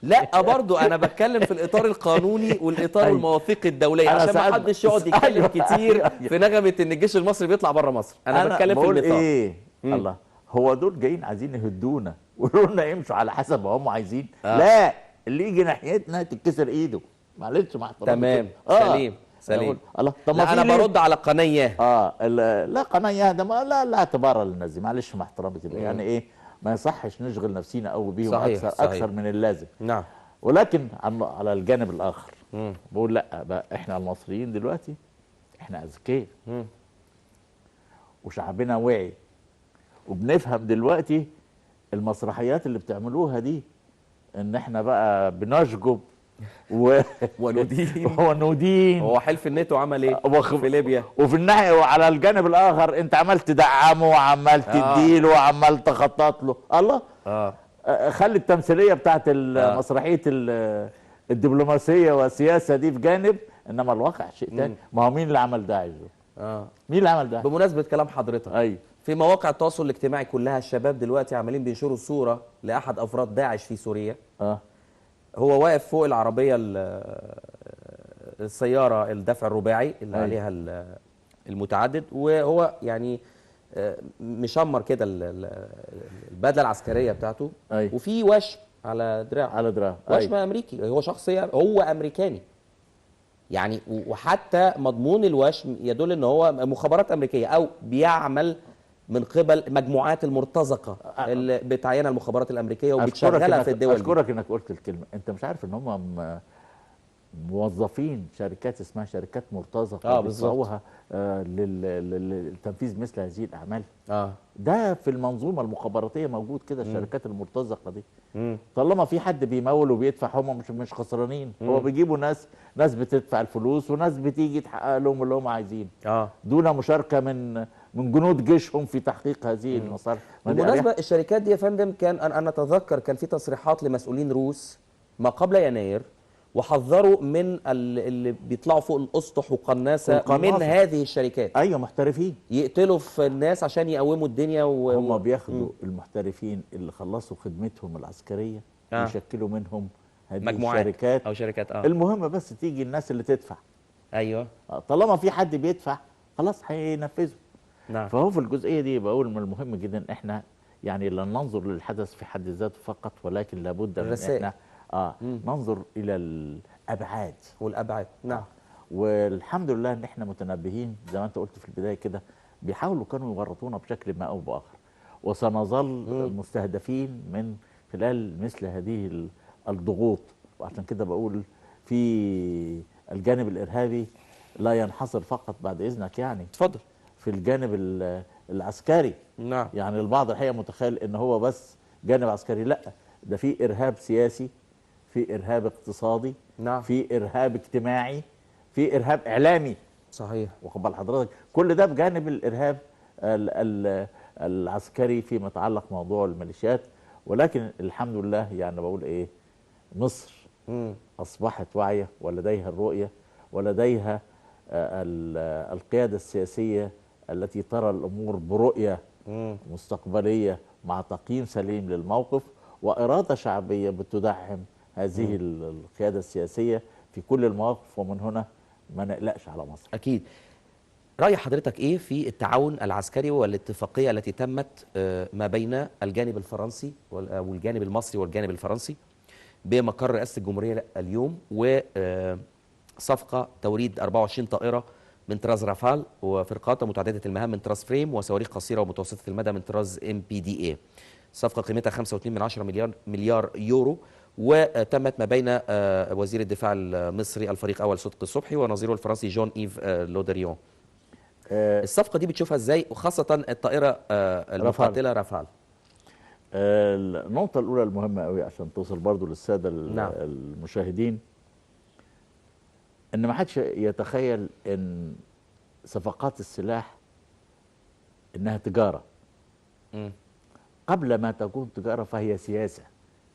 لا برضو انا بتكلم في الاطار القانوني والاطار والمواثيق الدوليه، عشان ما حدش يقعد يتكلم كتير في نغمه ان الجيش المصري بيطلع بره مصر. انا بتكلم في الميثاق.
ايه؟ الله، هو دول جايين عايزين يهدونا ويقولوا لنا يمشوا على حسب ما هم عايزين. لا، اللي يجي ناحيتنا تتكسر ايده. معلش مع احترامي.
تمام. سليم.
الله، طب
لا انا برد على قناه.
لا قناه ده لا اعتبار للناس دي، معلش مع احترامي كده. يعني ايه، ما يصحش نشغل نفسينا قوي بيهم اكثر من اللازم.
نعم.
ولكن على الجانب الاخر بقول لا بقى، احنا المصريين دلوقتي احنا اذكياء وشعبنا واعي، وبنفهم دلوقتي المسرحيات اللي بتعملوها دي، ان احنا بقى بنشجب وندين.
هو حلف الناتو عمل ايه في ليبيا؟
وفي الناحيه وعلى الجانب الاخر انت عمال تدعمه وعمال تديله وعمال تخطط له. الله. خلي التمثيليه بتاعت مسرحيه الدبلوماسيه والسياسه دي في جانب، انما الواقع شيء ثاني. ما هو مين اللي عمل داعش؟ مين اللي عمل داعش؟
بمناسبه كلام حضرتك، في مواقع التواصل الاجتماعي كلها الشباب دلوقتي عمالين بينشروا صوره لاحد افراد داعش في سوريا. هو واقف فوق العربيه السياره الدفع الرباعي اللي عليها المتعدد، وهو يعني مشمر كده البدله العسكريه بتاعته. وفي وشم على دراعه. وشم امريكي. هو شخصيه، هو امريكاني يعني. وحتى مضمون الوشم يدل ان هو مخابرات امريكيه او بيعمل من قبل مجموعات المرتزقه اللي بتعينها المخابرات الامريكيه وبتشغلها في الدول.
اشكرك انك قلت الكلمه. انت مش عارف ان هم موظفين شركات اسمها شركات مرتزقه بيدفعوها لتنفيذ مثل هذه الاعمال. ده في المنظومه المخابراتيه موجود كده، الشركات المرتزقه دي. طالما في حد بيمول وبيدفع هم مش خسرانين. هو بيجيبوا ناس بتدفع الفلوس وناس بتيجي تحقق لهم اللي هم عايزين دون مشاركه من جنود جيشهم في تحقيق هذه المصالح.
بالمناسبه الشركات دي يا فندم، كان انا اتذكر كان في تصريحات لمسؤولين روس ما قبل يناير، وحذروا من اللي بيطلعوا فوق الاسطح وقناصه من هذه الشركات.
ايوه، محترفين
يقتلوا في الناس عشان يقوموا الدنيا.
هم بياخدوا المحترفين اللي خلصوا خدمتهم العسكريه يشكلوا منهم هذه
مجموعات او شركات.
المهم بس تيجي الناس اللي تدفع.
ايوه.
طالما في حد بيدفع خلاص هينفذوا.
نعم.
فهو في الجزئيه دي بقول من المهم جدا احنا يعني لا ننظر للحدث في حد ذاته فقط، ولكن لابد من احنا ننظر الى الابعاد
والابعاد. نعم.
والحمد لله ان احنا متنبهين زي ما انت قلت في البدايه كده. بيحاولوا كانوا يورطونا بشكل ما او باخر، وسنظل مستهدفين من خلال مثل هذه الضغوط. وعشان كده بقول في الجانب الارهابي لا ينحصر فقط بعد اذنك يعني
اتفضل
في الجانب العسكري.
نعم.
يعني البعض الحقيقه متخيل ان هو بس جانب عسكري، لا، ده في ارهاب سياسي، في ارهاب اقتصادي،
نعم،
في ارهاب اجتماعي، في ارهاب اعلامي.
صحيح.
واخد بال حضرتك؟ كل ده بجانب الارهاب العسكري فيما يتعلق موضوع الميليشيات. ولكن الحمد لله يعني بقول ايه، مصر اصبحت واعيه ولديها الرؤيه ولديها القياده السياسيه التي ترى الامور برؤيه مستقبليه مع تقييم سليم للموقف واراده شعبيه بتدعم هذه القياده السياسيه في كل المواقف. ومن هنا ما نقلقش على مصر.
اكيد. رأي حضرتك ايه في التعاون العسكري والاتفاقية التي تمت ما بين الجانب الفرنسي والجانب المصري والجانب الفرنسي بمقر رئاسة الجمهورية اليوم، وصفقة توريد 24 طائرة من طراز رافال وفرقات متعددة المهام من طراز فريم وصواريخ قصيرة ومتوسطة المدى من طراز MPDA. صفقة قيمتها 5.2 مليار يورو، وتمت ما بين وزير الدفاع المصري الفريق أول صدقي صبحي ونظيره الفرنسي جون إيف لودريون. الصفقة دي بتشوفها ازاي، وخاصة الطائرة المقاتلة رافال؟
النقطة الأولى المهمة قوي عشان توصل برضو للسادة
نعم.
المشاهدين، إن ما حدش يتخيل إن صفقات السلاح إنها تجارة. قبل ما تكون تجارة فهي سياسة.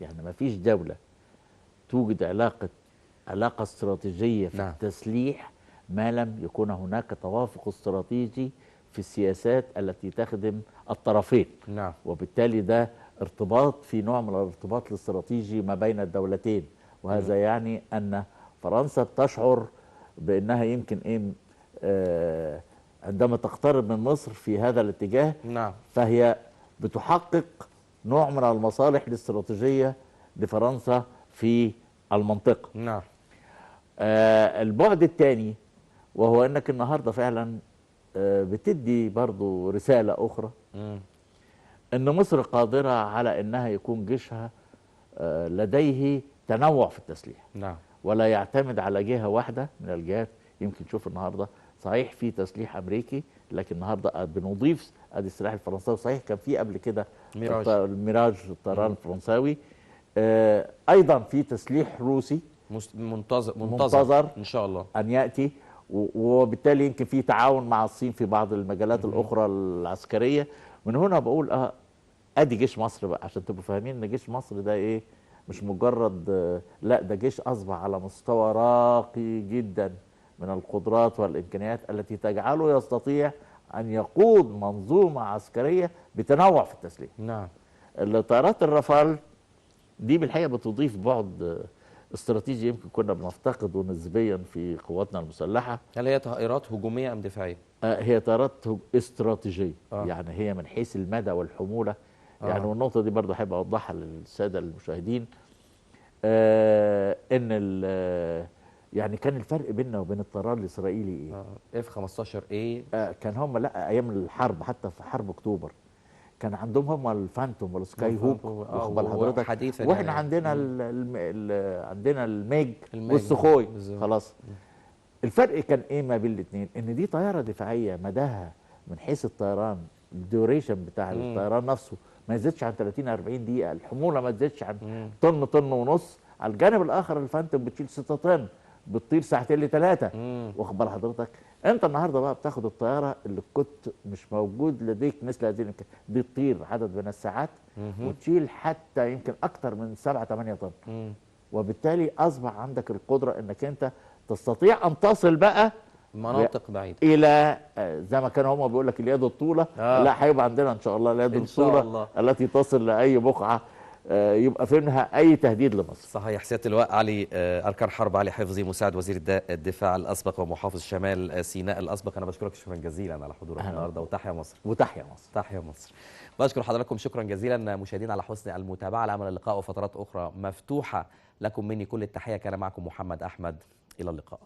يعني ما فيش دولة توجد علاقة استراتيجية في
نعم.
التسليح ما لم يكون هناك توافق استراتيجي في السياسات التي تخدم الطرفين.
نعم.
وبالتالي ده ارتباط، في نوع من الارتباط الاستراتيجي ما بين الدولتين، وهذا يعني أن فرنسا تشعر بأنها يمكن عندما تقترب من مصر في هذا الاتجاه،
نعم.
فهي بتحقق نوع من المصالح الاستراتيجية لفرنسا في المنطقة.
نعم.
البعد الثاني وهو أنك النهاردة فعلا بتدي برضو رسالة أخرى، أن مصر قادرة على أنها يكون جيشها لديه تنوع في التسليح.
نعم.
ولا يعتمد على جهة واحدة من الجهات. يمكن تشوف النهاردة صحيح في تسليح أمريكي، لكن النهاردة بنضيف ادي السلاح الفرنساوي. صحيح كان في قبل كده الميراج الطيران الفرنساوي، أيضا في تسليح روسي
منتظر إن شاء الله
أن يأتي، وبالتالي يمكن في تعاون مع الصين في بعض المجالات الأخرى العسكرية. من هنا بقول أدي جيش مصر بقى، عشان تبقوا فاهمين إن جيش مصر ده إيه، مش مجرد لا، ده جيش أصبح على مستوى راقي جدا من القدرات والإمكانيات التي تجعله يستطيع أن يقود منظومة عسكرية بتنوع في التسليح.
نعم.
الطائرات الرافال دي بالحقيقة بتضيف بعد استراتيجي يمكن كنا بنفتقده نسبيا في قواتنا المسلحة.
هل هي طائرات هجومية أم دفاعية؟
هي طائرات استراتيجية. يعني هي من حيث المدى والحمولة. يعني والنقطة دي برضو أحب أوضحها للسادة المشاهدين، إن يعني كان الفرق بيننا وبين الطيران الإسرائيلي إيه؟
F-15A.
كان هم لا أيام الحرب، حتى في حرب أكتوبر كان عندهم هم الفانتوم والسكاي هوك، واخد بال حضرتك؟ واحنا عندنا عندنا الميج والسخوي. خلاص. الفرق كان ايه ما بين الاثنين؟ ان دي طياره دفاعيه مداها من حيث الطيران، الديوريشن بتاع الطيران نفسه ما يزيدش عن 30 40 دقيقه، الحموله ما تزيدش عن طن ونص. على الجانب الاخر الفانتوم بتشيل 6 طن، بتطير ساعتين ل3. واخد بال حضرتك؟ انت النهارده بقى بتاخد الطياره اللي كنت مش موجود لديك مثل هذه الامكانيات دي، تطير عدد من الساعات وتشيل حتى يمكن اكثر من 7 8 طن. وبالتالي اصبح عندك القدره انك انت تستطيع ان تصل بقى
مناطق بعيده
الى زي ما كانوا هم بيقول لك اليد الطوله. لا، هيبقى عندنا ان شاء الله اليد الطوله التي تصل لاي بقعه يبقى في منها اي تهديد لمصر.
صحيح. سياده اللواء علي أركان حرب علي حفظي، مساعد وزير الدفاع الاسبق ومحافظ شمال سيناء الاسبق، انا بشكرك شكرا جزيلا على حضورك النهارده، وتحيا مصر.
وتحيا مصر.
تحيا مصر. بشكر حضراتكم شكرا جزيلا مشاهدينا على حسن المتابعه. لامل اللقاء وفترات اخرى مفتوحه لكم مني كل التحيه. كان معكم محمد احمد، الى اللقاء.